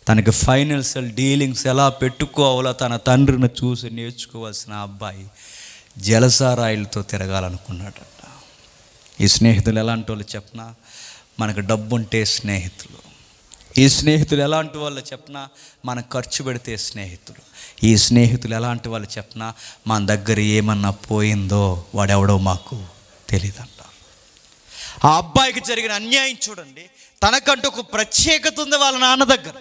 తనకి ఫైనాన్షియల్ డీలింగ్స్ ఎలా పెట్టుకోవాలో తన తండ్రిని చూసి నేర్చుకోవాల్సిన అబ్బాయి జలసారాయిలతో తిరగాలనుకున్నాడట. ఈ స్నేహితులు ఎలాంటి వాళ్ళు చెప్పినా, మనకు డబ్బు ఉంటే స్నేహితులు. ఈ స్నేహితులు ఎలాంటి వాళ్ళు చెప్పినా, మనకు ఖర్చు పెడితే స్నేహితులు. ఈ స్నేహితులు ఎలాంటి వాళ్ళు చెప్పినా, మన దగ్గర ఏమన్నా పోయిందో వాడెవడో మాకు తెలియదంట. ఆ అబ్బాయికి జరిగిన అన్యాయం చూడండి. తనకంటూ ఒక ప్రత్యేకత ఉంది వాళ్ళ నాన్న దగ్గర,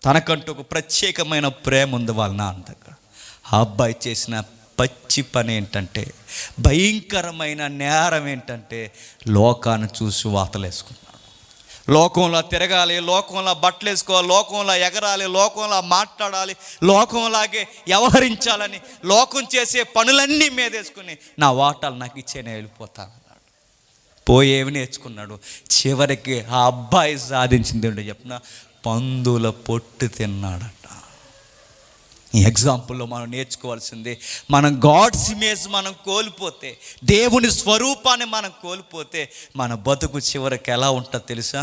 తనకంటూ ఒక ప్రత్యేకమైన ప్రేమ ఉంది వాళ్ళ నాన్న దగ్గర. ఆ అబ్బాయి చేసిన పచ్చి పని ఏంటంటే, భయంకరమైన నేరం ఏంటంటే, లోకాన్ని చూసి వాతలేసుకున్నాడు. లోకంలో తిరగాలి, లోకంలో బట్టలు వేసుకోవాలి, లోకంలో ఎగరాలి, లోకంలో మాట్లాడాలి, లోకంలాగే వ్యవహరించాలని లోకం చేసే పనులన్నీ మీదేసుకుని నా వాటాలు నాకు ఇచ్చేనే వెళ్ళిపోతానన్నాడు. పోయేవి నేర్చుకున్నాడు. చివరికి ఆ అబ్బాయి సాధించింది ఏంటో చెప్పిన, పందుల పొట్టు తిన్నాడట. ఈ ఎగ్జాంపుల్లో మనం నేర్చుకోవాల్సింది, మనం గాడ్స్ ఇమేజ్ మనం కోల్పోతే, దేవుని స్వరూపాన్ని మనం కోల్పోతే మన బతుకు చివరికి ఎలా ఉంటుందో తెలుసా?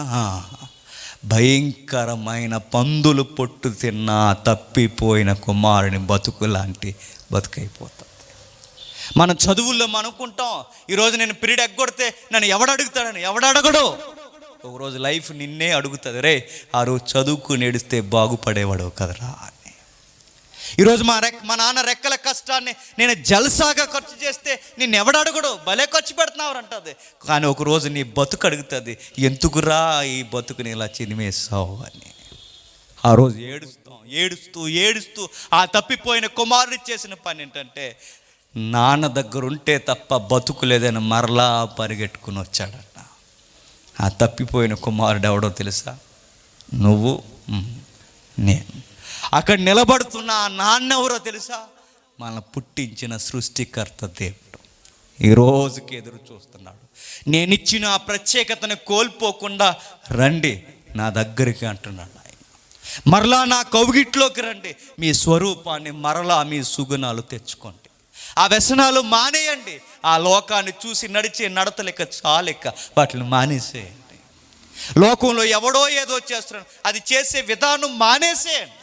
భయంకరమైన పందులు పొట్టు తిన్న తప్పిపోయిన కుమారుని బతుకు లాంటి బతుకైపోతుంది. మనం చదువుల్లో మనం అనుకుంటాం, ఈరోజు నేను పీరియడ్ ఎగ్గొడితే నన్ను ఎవడడుగుతాడని. ఎవడడగడు. ఒకరోజు లైఫ్ నిన్నే అడుగుతుంది, రే ఆ రోజు చదువుకుని ఏడిస్తే బాగుపడేవాడు కదరా అని. ఈరోజు మా నాన్న రెక్కల కష్టాన్ని నేను జల్సాగా ఖర్చు చేస్తే నిన్ను ఎవడడుగుడు, భలే ఖర్చు పెడుతున్నావు అంటుంది. కానీ ఒకరోజు నీ బతుకు అడుగుతుంది, ఎందుకురా ఈ బతుకుని ఇలా చినిమేస్తావు అని. ఆ రోజు ఏడుస్తూ ఆ తప్పిపోయిన కుమారుడు చేసిన పని ఏంటంటే, నాన్న దగ్గర ఉంటే తప్ప బతుకు లేదని మరలా పరిగెట్టుకుని వచ్చాడట. ఆ తప్పిపోయిన కుమారుడు ఎవడో తెలుసా? నువ్వు, నేను. అక్కడ నిలబడుతున్న ఆ నాన్న ఎవరో తెలుసా? మనల్ని పుట్టించిన సృష్టికర్త దేవుడు. ఈ రోజుకి ఎదురు చూస్తున్నాడు. నేను ఇచ్చిన ఆ ప్రత్యేకతను కోల్పోకుండా రండి నా దగ్గరికి అంటున్నాడు ఆయన. మరలా నా కౌగిట్లోకి రండి, మీ స్వరూపాన్ని మరలా మీ సుగుణాలు తెచ్చుకోండి. ఆ వ్యసనాలు మానేయండి. ఆ లోకాన్ని చూసి నడిచే నడతలేక చాలేక వాటిని మానేసేయండి. లోకంలో ఎవడో ఏదో చేస్తున్నాడు, అది చేసే విధానం మానేసేయండి.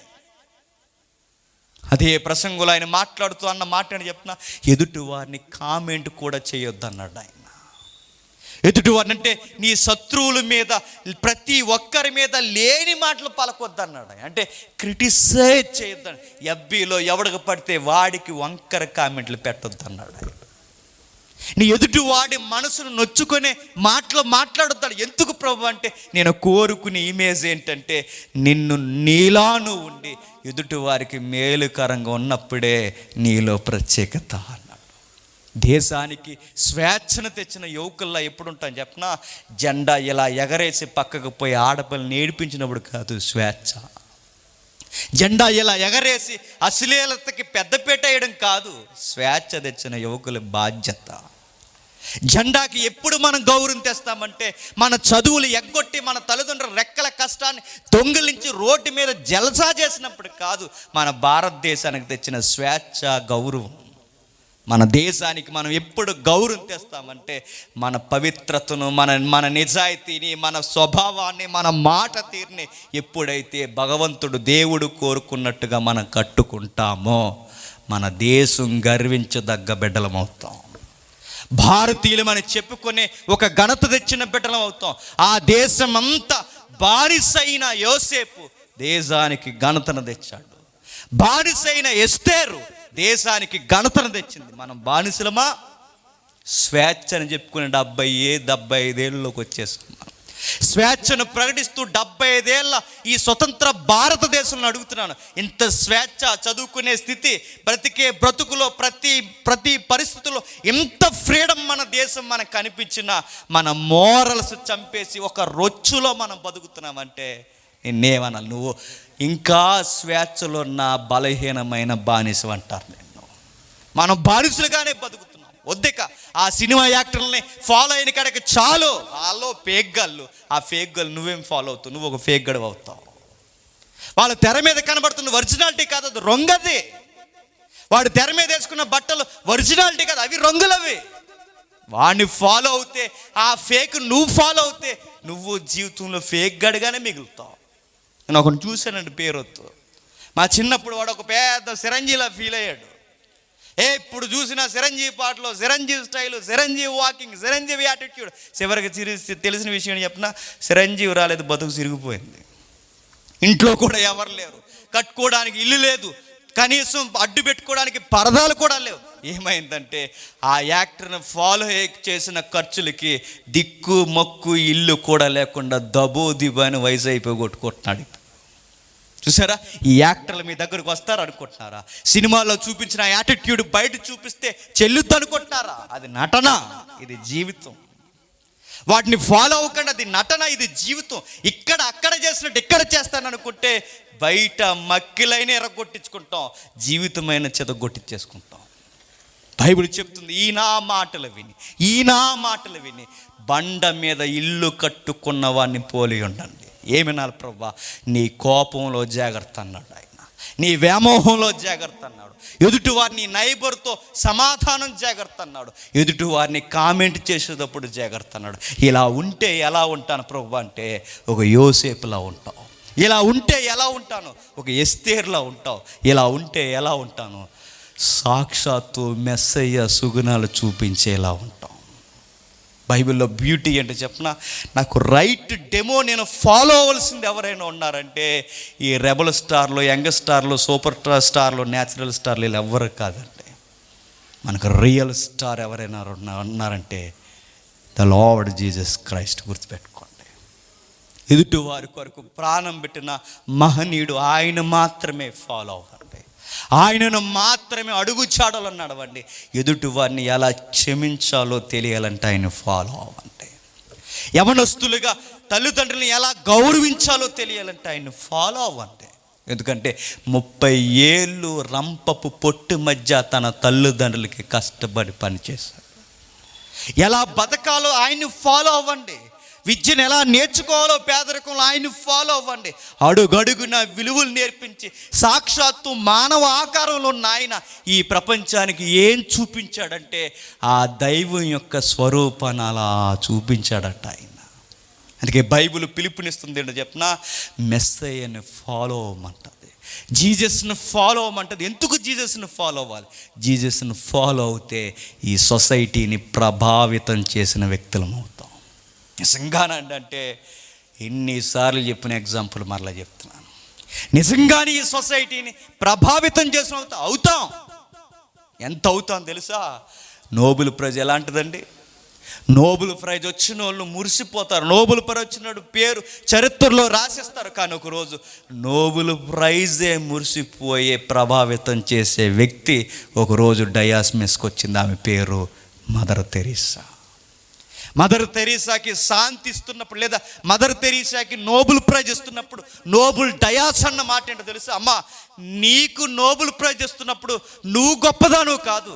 అదే ప్రసంగులు ఆయన మాట్లాడుతూ అన్న మాట అని చెప్పిన, ఎదుటి వారిని కామెంట్ కూడా చేయొద్దు అన్నాడు ఆయన. ఎదుటి వారిని అంటే నీ శత్రువుల మీద, ప్రతి ఒక్కరి మీద లేని మాటలు పలకొద్దు అన్నాడు ఆయన. అంటే క్రిటిసైజ్ చేయొద్దని, ఎఫ్బీలో ఎవడికి పడితే వాడికి వంకర కామెంట్లు పెట్టొద్దు అన్నాడు ఆయన. నీ ఎదుటి వాడి మనసును నొచ్చుకునే మాటలు మాట్లాడుతాడు. ఎందుకు ప్రభు అంటే, నేను కోరుకునే ఇమేజ్ ఏంటంటే నిన్ను నీలాను ఉండి ఎదుటి వారికి మేలుకరంగా ఉన్నప్పుడే నీలో ప్రత్యేకత అన్నాడు. దేశానికి స్వేచ్ఛను తెచ్చిన యువకుల్లా ఎప్పుడు ఉంటాను చెప్పిన, జెండా ఇలా ఎగరేసి పక్కకు పోయి ఆడపిల్లని ఏడిపించినప్పుడు కాదు స్వేచ్ఛ. జెండా ఇలా ఎగరేసి అశ్లీలతకి పెద్దపీట వేయడం కాదు స్వేచ్ఛ తెచ్చిన యువకుల బాధ్యత. జెండాకి ఎప్పుడు మనం గౌరవం తెస్తామంటే, మన చదువులు ఎగ్గొట్టి మన తల్లిదండ్రుల రెక్కల కష్టాన్ని దొంగిలించి రోడ్డు మీద జలసా చేసినప్పుడు కాదు మన భారతదేశానికి తెచ్చిన స్వేచ్ఛ గౌరవం. మన దేశానికి మనం ఎప్పుడు గౌరవం తెస్తామంటే, మన పవిత్రతను, మన నిజాయితీని, మన స్వభావాన్ని, మన మాట తీరుని ఎప్పుడైతే భగవంతుడు దేవుడు కోరుకున్నట్టుగా మనం కట్టుకుంటామో మన దేశం గర్వించదగ్గ బిడ్డలం అవుతాం. భారతీయులమని చెప్పుకునే ఒక ఘనత తెచ్చిన బిడ్డలం అవుతాం. ఆ దేశం అంతా బానిసైన యోసేపు దేశానికి ఘనతను తెచ్చాడు. బానిసైన ఎస్తేరు దేశానికి ఘనతను తెచ్చింది. మనం బానిసలమా? స్వేచ్ఛ అని చెప్పుకుని 75 ఏళ్ళలోకి వచ్చేసుకున్నాం. స్వేచ్ఛను ప్రకటిస్తూ 75 ఏళ్ళ ఈ స్వతంత్ర భారతదేశంలో అడుగుతున్నాను, ఇంత స్వేచ్ఛ, చదువుకునే స్థితి, బ్రతుకులో ప్రతి పరిస్థితుల్లో ఇంత ఫ్రీడమ్ మన దేశం మనకు కనిపించిన, మన మోరల్స్ చంపేసి ఒక రొచ్చులో మనం బతుకుతున్నామంటే నిన్నేమన్నా, నువ్వు ఇంకా స్వేచ్ఛలో నా బలహీనమైన బానిస అంటారు నిన్ను. మనం బానిసలుగానే బతుకుతున్నాం. వద్దిక ఆ సినిమా యాక్టర్లని ఫాలో అయిన కాడికి చాలు. వాళ్ళు ఫేక్ గళ్ళు, ఆ ఫేక్ గళ్ళు నువ్వేం ఫాలో అవుతావు? నువ్వు ఒక ఫేక్ గడు అవుతావు. వాళ్ళ తెర మీద కనబడుతున్న ఒరిజినాలిటీ కాదు, అది రొంగది. వాడు తెర మీద వేసుకున్న బట్టలు ఒరిజినాలిటీ కాదు, అవి రొంగులవి. వాడిని ఫాలో అవుతే, ఆ ఫేక్ నువ్వు ఫాలో అవుతే నువ్వు జీవితంలో ఫేక్ గడిగానే మిగులుతావు. నేను ఒకటి చూశానండి, పేరొద్దు. మా చిన్నప్పుడు వాడు ఒక పెద్ద చిరంజీవిలా ఫీల్ అయ్యాడు. ఇప్పుడు చూసిన చిరంజీవి పాటలో, Chiranjeevi style, Chiranjeevi walking, Chiranjeevi attitude. చివరికి తెలిసిన విషయం చెప్పిన, చిరంజీవి రాలేదు, బతుకు సిరిగిపోయింది. ఇంట్లో కూడా ఎవరు లేరు, కట్టుకోవడానికి ఇల్లు లేదు, కనీసం అడ్డు పెట్టుకోవడానికి పరదాలు కూడా లేవు. ఏమైందంటే ఆ యాక్టర్ని ఫాలో చేసిన ఖర్చులకి దిక్కు మొక్కు ఇల్లు కూడా లేకుండా దబోదిబని వయసు అయిపోయి కొట్టుకుంటున్నాడు. చూసారా? ఈ యాక్టర్లు మీ దగ్గరకు వస్తారు అనుకుంటున్నారా? సినిమాలో చూపించిన యాటిట్యూడ్ బయట చూపిస్తే చెల్లుద్దు అనుకుంటున్నారా? అది నటన, ఇది జీవితం. వాటిని ఫాలో అవ్వకుండా, అది నటన, ఇది జీవితం. అక్కడ చేసినట్టు ఇక్కడ చేస్తాను అనుకుంటే బయట మక్కిలైన ఎరగొట్టించుకుంటాం, జీవితమైన చెదగొట్టించేసుకుంటాం. బైబిల్ చెప్తుంది, ఈ నా మాటలు విని బండ మీద ఇల్లు కట్టుకున్న వాడిని పోలి ఉండండి. ఏమినాలి ప్రభా? నీ కోపంలో జాగ్రత్త అన్నాడు ఆయన, నీ వ్యామోహంలో జాగ్రత్త అన్నాడు, ఎదుటి వారిని నైబర్తో సమాధానం జాగ్రత్త అన్నాడు, ఎదుటి వారిని కామెంట్ చేసేటప్పుడు జాగ్రత్త అన్నాడు. ఇలా ఉంటే ఎలా ఉంటాను ప్రభా అంటే, ఒక యోసేపులా ఉంటావు. ఇలా ఉంటే ఎలా ఉంటాను? ఒక ఎస్తేర్లా ఉంటావు. ఇలా ఉంటే ఎలా ఉంటాను? సాక్షాత్తు మెస్సయ్య సుగుణాలు చూపించేలా ఉంటాం. బైబిల్లో బ్యూటీ అంటే చెప్పిన, నాకు రైట్ డెమో నేను ఫాలో అవ్వాల్సింది ఎవరైనా ఉన్నారంటే ఈ రెబల్ స్టార్లు, యంగ్ స్టార్లు, సూపర్ స్టార్లు, న్యాచురల్ స్టార్లు ఇలా ఎవ్వరు కాదండి. మనకు రియల్ స్టార్ ఎవరైనా ఉన్నారంటే ద లార్డ్ జీసస్ క్రైస్ట్. గుర్తుపెట్టుకోండి, ఎదుటి వారి కొరకు ప్రాణం పెట్టిన మహనీయుడు ఆయన మాత్రమే ఫాలో అవ్వండి. ఆయనను మాత్రమే అడుగుచాడలో నడవండి. ఎదుటి వారిని ఎలా క్షమించాలో తెలియాలంటే ఆయన ఫాలో అవ్వండి. యవనస్తులుగా తల్లిదండ్రులను ఎలా గౌరవించాలో తెలియాలంటే ఆయన ఫాలో అవ్వండి. ఎందుకంటే 30 ఏళ్ళు రంపపు పొట్టు మధ్య తన తల్లిదండ్రులకి కష్టపడి పనిచేశాడు. ఎలా బతకాలో ఆయన్ని ఫాలో అవ్వండి. విద్యను ఎలా నేర్చుకోవాలో పేదరికంలో ఆయన్ని ఫాలో అవ్వండి. అడుగడుగున విలువలు నేర్పించి సాక్షాత్తు మానవ ఆకారంలో ఉన్న ఆయన ఈ ప్రపంచానికి ఏం చూపించాడంటే ఆ దైవం యొక్క స్వరూపాన్ని అలా చూపించాడట ఆయన. అందుకే బైబిల్ పిలుపునిస్తుంది ఏంటో చెప్పిన, మెస్సయ్యని ఫాలో అవ్వమంటుంది, జీసస్ని ఫాలో అవ్వమంటుంది. ఎందుకు జీసస్ని ఫాలో అవ్వాలి? జీసస్ని ఫాలో అవుతే ఈ సొసైటీని ప్రభావితం చేసిన వ్యక్తులం అవుతాం. నిజంగానంటే ఎన్నిసార్లు చెప్పిన ఎగ్జాంపుల్ మరలా చెప్తున్నాను. నిజంగానే ఈ సొసైటీని ప్రభావితం చేసిన అవుతాం. ఎంత అవుతాం తెలుసా? నోబెల్ ప్రైజ్ ఎలాంటిదండి? నోబెల్ ప్రైజ్ వచ్చిన వాళ్ళు మురిసిపోతారు. నోబెల్ ప్రైజ్ వచ్చినప్పుడు పేరు చరిత్రలో రాసేస్తారు. కానీ ఒకరోజు నోబెల్ ప్రైజే మురిసిపోయే ప్రభావితం చేసే వ్యక్తి ఒకరోజు డయాస్ మీదకి వచ్చింది. ఆమె పేరు మదర్ తెరీసా. మదర్ తెరీసాకి శాంతి ఇస్తున్నప్పుడు, లేదా మదర్ తెరీసాకి నోబెల్ ప్రైజ్ ఇస్తున్నప్పుడు నోబెల్ డయాస్ అన్న మాట ఏంటో తెలుసా? అమ్మా, నీకు నోబెల్ ప్రైజ్ ఇస్తున్నప్పుడు నువ్వు గొప్పదాను కాదు,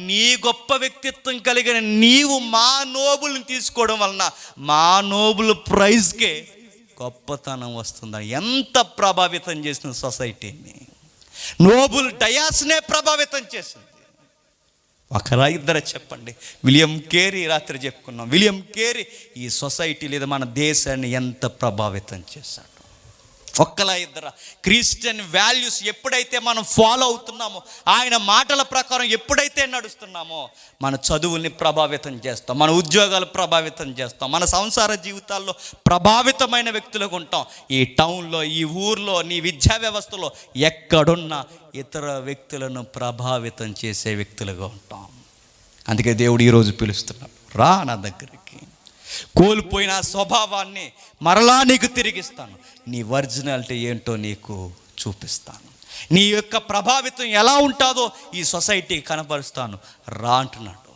నీ గొప్ప వ్యక్తిత్వం కలిగిన నీవు మా నోబెల్ని తీసుకోవడం వలన మా నోబెల్ ప్రైజ్కే గొప్పతనం వస్తుందని ఎంత ప్రభావితం చేసిన సొసైటీని. నోబెల్ డయాస్నే ప్రభావితం చేసింది. ఒకరా ఇద్దరా చెప్పండి? విలియం కేరీ రాత్రి చెప్పుకున్నాం. విలియం కేరీ ఈ సొసైటీ లేదా మన దేశాన్ని ఎంత ప్రభావితం చేశాడు. ఒక్కలా ఇద్దరా? క్రిస్టియన్ వాల్యూస్ ఎప్పుడైతే మనం ఫాలో అవుతున్నామో, ఆయన మాటల ప్రకారం ఎప్పుడైతే నడుస్తున్నామో, మన చదువుల్ని ప్రభావితం చేస్తాం, మన ఉద్యోగాలు ప్రభావితం చేస్తాం, మన సంసార జీవితాల్లో ప్రభావితమైన వ్యక్తులుగా ఉంటాం. ఈ టౌన్లో, ఈ ఊర్లో, నీ విద్యా వ్యవస్థలో ఎక్కడున్నా ఇతర వ్యక్తులను ప్రభావితం చేసే వ్యక్తులుగా ఉంటాం. అందుకే దేవుడు ఈరోజు పిలుస్తున్నాడు, రా నా దగ్గరికి, కోల్పోయిన స్వభావాన్ని మరలా నీకు తిరిగిస్తాను, నీ ఒరిజినాలిటీ ఏంటో నీకు చూపిస్తాను, నీ యొక్క ప్రభావితం ఎలా ఉంటుందో ఈ సొసైటీకి కనపరుస్తాను, రా అంటున్నాడు.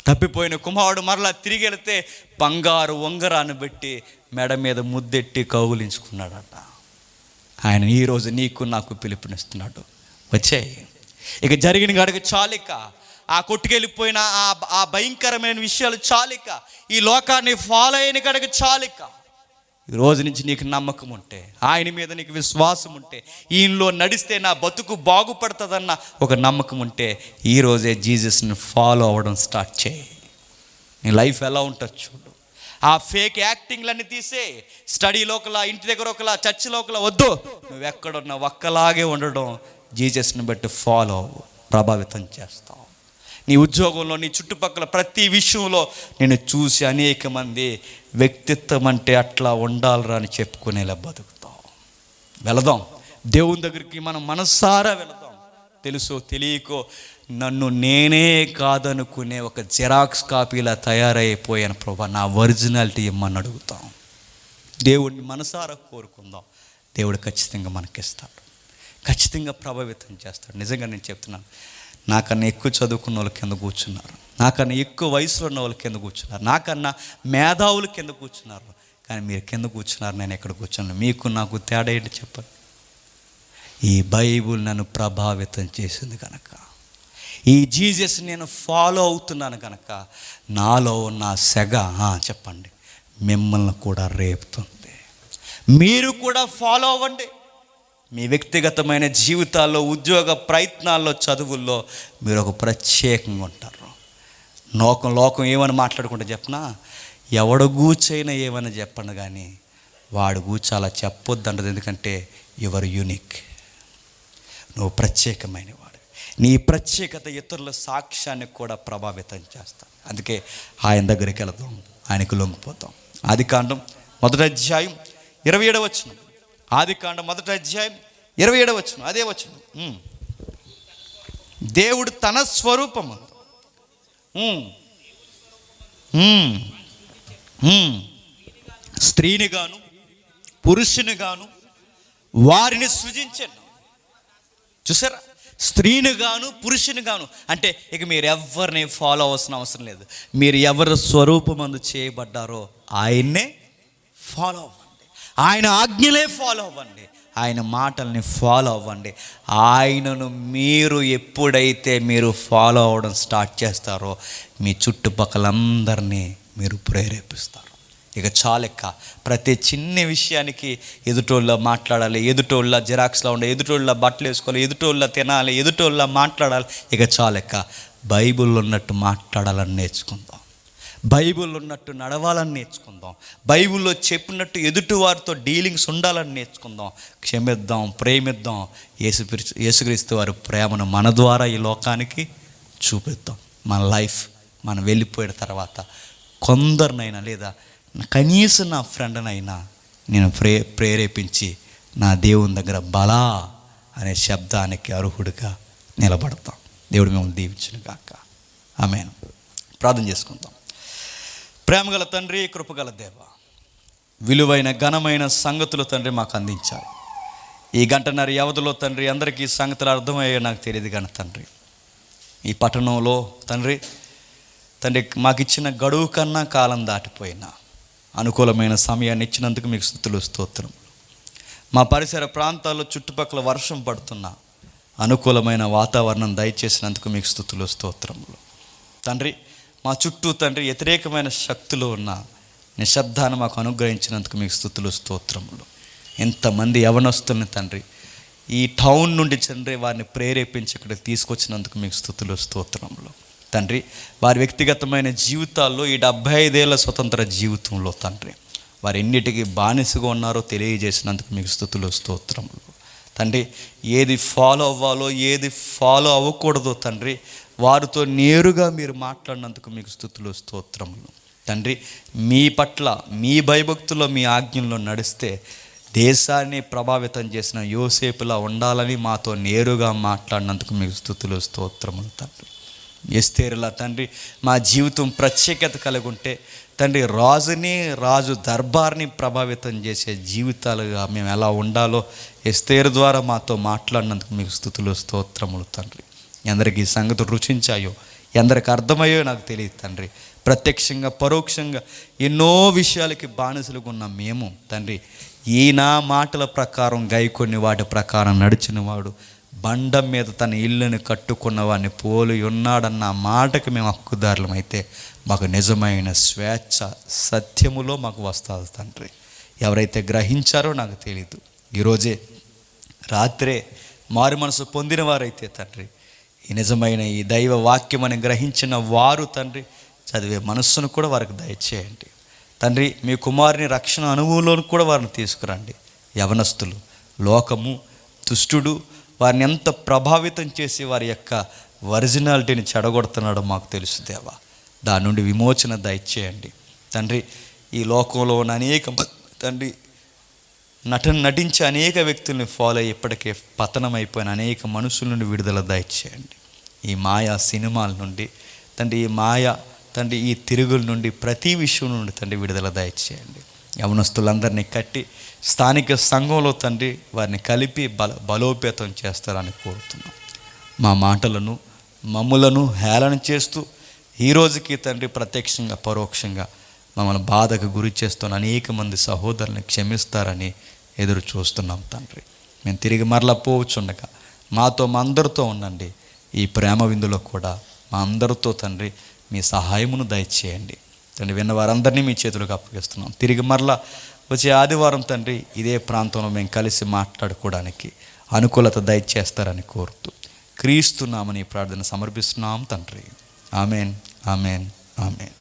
తప్పిపోయిన కుమారుడు మరలా తిరిగి వెళితే బంగారు ఉంగరాన్ని పెట్టి మెడ మీద ముద్దెట్టి కౌగులించుకున్నాడట. ఆయన ఈరోజు నీకు నాకు పిలుపునిస్తున్నాడు, వచ్చేయి. ఇక జరిగిన గడక చాలిక, ఆ కొట్టుకెళ్ళిపోయిన ఆ భయంకరమైన విషయాలు చాలిక, ఈ లోకాన్ని ఫాలో అయిన గడక చాలిక. ఈ రోజు నుంచి నీకు నమ్మకం ఉంటే, ఆయన మీద నీకు విశ్వాసం ఉంటే, ఈయనలో నడిస్తే నా బతుకు బాగుపడుతుందన్న ఒక నమ్మకం ఉంటే, ఈరోజే జీసస్ని ఫాలో అవ్వడం స్టార్ట్ చేయి. నీ లైఫ్ ఎలా ఉంటుంది చూడు. ఆ ఫేక్ యాక్టింగ్లన్నీ తీసే, స్టడీలో ఒకలా, ఇంటి దగ్గర ఒకలా, చర్చిలో ఒకలా వద్దు. నువ్వు ఎక్కడున్నా ఒక్కలాగే ఉండడం, జీసస్ని బట్టి ఫాలో అవ్వు, ప్రభావితం చేస్తావు. నీ ఉద్యోగంలో, నీ చుట్టుపక్కల ప్రతి విషయంలో నేను చూసి అనేక మంది వ్యక్తిత్వం అంటే అట్లా ఉండాలరా అని చెప్పుకునేలా బతుకుతాం. వెళదాం దేవుని దగ్గరికి, మనం మనసారా వెళదాం. తెలుసో తెలియకో నన్ను నేనే కాదనుకునే ఒక జిరాక్స్ కాపీలా తయారైపోయాను ప్రభా, నా ఒరిజినాలిటీ ఇమ్మని అడుగుతాం. దేవుడిని మనసారా కోరుకుందాం. దేవుడు ఖచ్చితంగా మనకిస్తాడు, ఖచ్చితంగా ప్రభావితం చేస్తాడు. నిజంగా నేను చెప్తున్నాను, నాకన్నా ఎక్కువ చదువుకున్న వాళ్ళు కింద కూర్చున్నారు, నాకన్నా ఎక్కువ వయసులో ఉన్న వాళ్ళు కింద కూర్చున్నారు, నాకన్నా మేధావులు కింద కూర్చున్నారు. కానీ మీరు కింద కూర్చున్నారు, నేను ఎక్కడ కూర్చున్నాను. మీకు నాకు తేడా ఏంటి చెప్పండి? ఈ బైబుల్ నన్ను ప్రభావితం చేసింది కనుక, ఈ జీసస్ నేను ఫాలో అవుతున్నాను కనుక నాలో ఉన్న సెగ చెప్పండి మిమ్మల్ని కూడా రేపుతుంది. మీరు కూడా ఫాలో అవ్వండి. మీ వ్యక్తిగతమైన జీవితాల్లో, ఉద్యోగ ప్రయత్నాల్లో, చదువుల్లో మీరు ఒక ప్రత్యేకంగా ఉంటారు. లోకం ఏమని మాట్లాడుకుంటే చెప్పనా, ఎవడ గూచైనా ఏమని చెప్పండి, కానీ వాడు గూచి అలా చెప్పొద్దు అంటది. ఎందుకంటే యువర్ యూనిక్, నువ్వు ప్రత్యేకమైన వాడు. నీ ప్రత్యేకత ఇతరుల సాక్ష్యాన్ని కూడా ప్రభావితం చేస్తాను. అందుకే ఆయన దగ్గరికి వెళదాం, ఆయనకు లొంగిపోతాం. ఆదికాండం 1వ అధ్యాయం 27వ వచనం. ఆదికాండం 1వ అధ్యాయం 27వ వచనం. అదే వచనం, దేవుడు తన స్వరూపము స్త్రీని గాను పురుషుని గాను వారిని సృజించాను. చూసారా, స్త్రీని గాను పురుషుని గాను అంటే ఇక మీరు ఎవరిని ఫాలో అవ్వాల్సిన అవసరం లేదు. మీరు ఎవరి స్వరూపమందు చేయబడ్డారో ఆయన్నే ఫాలో అవ్వండి. ఆయన ఆజ్ఞలే ఫాలో అవ్వండి, ఆయన మాటల్ని ఫాలో అవ్వండి. ఆయనను మీరు ఎప్పుడైతే మీరు ఫాలో అవ్వడం స్టార్ట్ చేస్తారో మీ చుట్టుపక్కలందరినీ మీరు ప్రేరేపిస్తారు. ఇక చాలెక్క ప్రతి చిన్న విషయానికి ఎదుటోళ్ళ మాట్లాడాలి, ఎదుటోళ్ళ జిరాక్స్లో ఉండే, ఎదుటోళ్ళ బట్టలు వేసుకోవాలి, ఎదుటోళ్ళ తినాలి, ఎదుటోళ్ళ మాట్లాడాలి. ఇక చాలెక్క బైబిల్లో ఉన్నట్టు మాట్లాడాలని నేర్చుకుందాం, బైబిల్లో ఉన్నట్టు నడవాలని నేర్చుకుందాం, బైబిల్లో చెప్పినట్టు ఎదుటివారితో డీలింగ్స్ ఉండాలని నేర్చుకుందాం. క్షమిద్దాం, ప్రేమిద్దాం. యేసుక్రీస్తు వారి ప్రేమను మన ద్వారా ఈ లోకానికి చూపిద్దాం. మన లైఫ్ మనం వెళ్ళిపోయిన తర్వాత కొందరినైనా లేదా కనీసం నా ఫ్రెండ్నైనా నేను ప్రేరేపించి నా దేవుని దగ్గర బలా అనే శబ్దానికి అర్హుడిగా నిలబడతాం. దేవుడు మిమ్మల్ని దీవించును గాక. ఆమేన్. ప్రార్థన చేసుకుందాం. ప్రేమగల తండ్రి, కృపగల దేవ, విలువైన ఘనమైన సంగతులు తండ్రి మాకు అందించారు. ఈ గంటన్నర వ్యవధిలో తండ్రి అందరికీ సంగతులు అర్థమయ్యే నాకు తెలియదు కానీ తండ్రి, ఈ పట్టణంలో తండ్రి మాకు ఇచ్చిన గడువు కన్నా కాలం దాటిపోయినా అనుకూలమైన సమయాన్ని ఇచ్చినందుకు మీకు స్తుతులు, స్తోత్రం. మా పరిసర ప్రాంతాల్లో చుట్టుపక్కల వర్షం పడుతున్నా అనుకూలమైన వాతావరణం దయచేసినందుకు మీకు స్తుతులు, స్తోత్రములు. తండ్రి మా చుట్టూ తండ్రి వ్యతిరేకమైన శక్తులు ఉన్న నిశ్శబ్దాన్ని మాకు అనుగ్రహించినందుకు మీకు స్తుతులు, స్తోత్రములు. ఎంతమంది యవనస్తుల్ని తండ్రి ఈ టౌన్ నుండి తండ్రి వారిని ప్రేరేపించి ఇక్కడికి తీసుకొచ్చినందుకు మీకు స్తుతులు, స్తోత్రములు. తండ్రి వారి వ్యక్తిగతమైన జీవితాల్లో ఈ 75 ఏళ్ల స్వతంత్ర జీవితంలో తండ్రి వారు ఎన్నిటికీ బానిసగా ఉన్నారో తెలియజేసినందుకు మీకు స్తుతులు, స్తోత్రములు. తండ్రి ఏది ఫాలో అవ్వాలో ఏది ఫాలో అవ్వకూడదో తండ్రి వారితో నేరుగా మీరు మాట్లాడినందుకు మీకు స్తుతులు, స్తోత్రములు. తండ్రి మీ పట్ల మీ భయభక్తుల్లో మీ ఆజ్ఞల్లో నడిస్తే దేశాన్ని ప్రభావితం చేసిన యోసేపులా ఉండాలని మాతో నేరుగా మాట్లాడినందుకు మీకు స్తుతులు, స్తోత్రములు. తండ్రి ఎస్తేరులా తండ్రి మా జీవితం ప్రత్యేకత కలిగి ఉంటే తండ్రి రాజు దర్బార్ని ప్రభావితం చేసే జీవితాలుగా మేము ఎలా ఉండాలో ఎస్తేరు ద్వారా మాతో మాట్లాడినందుకు మీకు స్తుతులు, స్తోత్రములు. తండ్రి ఎందరికి ఈ సంగతులు రుచించాయో, ఎందరికి అర్థమయ్యో నాకు తెలియదు తండ్రి. ప్రత్యక్షంగా పరోక్షంగా ఎన్నో విషయాలకి బానిసలుగా ఉన్న మేము తండ్రి ఈ నా మాటల ప్రకారం గైకొన్ని వాటి ప్రకారం నడిచిన వాడు బండ మీద తన ఇల్లుని కట్టుకున్న వాడిని పోలి ఉన్నాడన్న మాటకు మేము హక్కుదారులం అయితే మాకు నిజమైన స్వేచ్ఛ సత్యములో మాకు వస్తుంది తండ్రి. ఎవరైతే గ్రహించారో నాకు తెలీదు, ఈరోజే రాత్రే మారు మనసు పొందిన వారైతే తండ్రి ఈ నిజమైన ఈ దైవ వాక్యమని గ్రహించిన వారు తండ్రి చదివే మనస్సును కూడా వారికి దయచేయండి తండ్రి. మీ కుమారుని రక్షణ అనుభవంలోను కూడా వారిని తీసుకురండి. యవనస్తులు, లోకము, దుష్టుడు వారిని ఎంత ప్రభావితం చేసి వారి యొక్క ఒరిజినాలిటీని చెడగొడుతున్నాడో మాకు తెలుసు దేవా. దాని నుండి విమోచన దయచేయండి తండ్రి. ఈ లోకంలో ఉన్న అనేక తండ్రి నటించే అనేక వ్యక్తుల్ని ఫాలో అయ్యి ఇప్పటికే పతనమైపోయిన అనేక మనుషుల నుండి విడుదల దయచేయండి. ఈ మాయా సినిమాల నుండి తండ్రి, ఈ మాయా తండ్రి ఈ తిరుగుల నుండి ప్రతి విషయం నుండి తండ్రి విడుదల దయచేయండి. యవనస్తులందరినీ కట్టి స్థానిక సంఘంలో తండ్రి వారిని కలిపి బలోపేతం చేస్తారని కోరుతున్నాం. మా మాటలను మమ్ములను హేళన చేస్తూ ఈ రోజుకి తండ్రి ప్రత్యక్షంగా పరోక్షంగా మమ్మల్ని బాధకు గురి చేస్తున్న అనేక మంది సహోదరుని క్షమిస్తారని ఎదురు చూస్తున్నాం తండ్రి. మేము తిరిగి మరలా పోవచ్చుండగా మాతో మా అందరితో ఉండండి. ఈ ప్రేమ విందులో కూడా మా అందరితో తండ్రి మీ సహాయమును దయచేయండి తండ్రి. విన్న వారందరినీ మీ చేతులకు అప్పగిస్తున్నాం. తిరిగి మరలా వచ్చే ఆదివారం తండ్రి ఇదే ప్రాంతంలో మేము కలిసి మాట్లాడుకోవడానికి అనుకూలత దయచేస్తారని కోరుతూ క్రీస్తు నామని ప్రార్థన సమర్పిస్తున్నాం తండ్రి. Amen, amen, amen.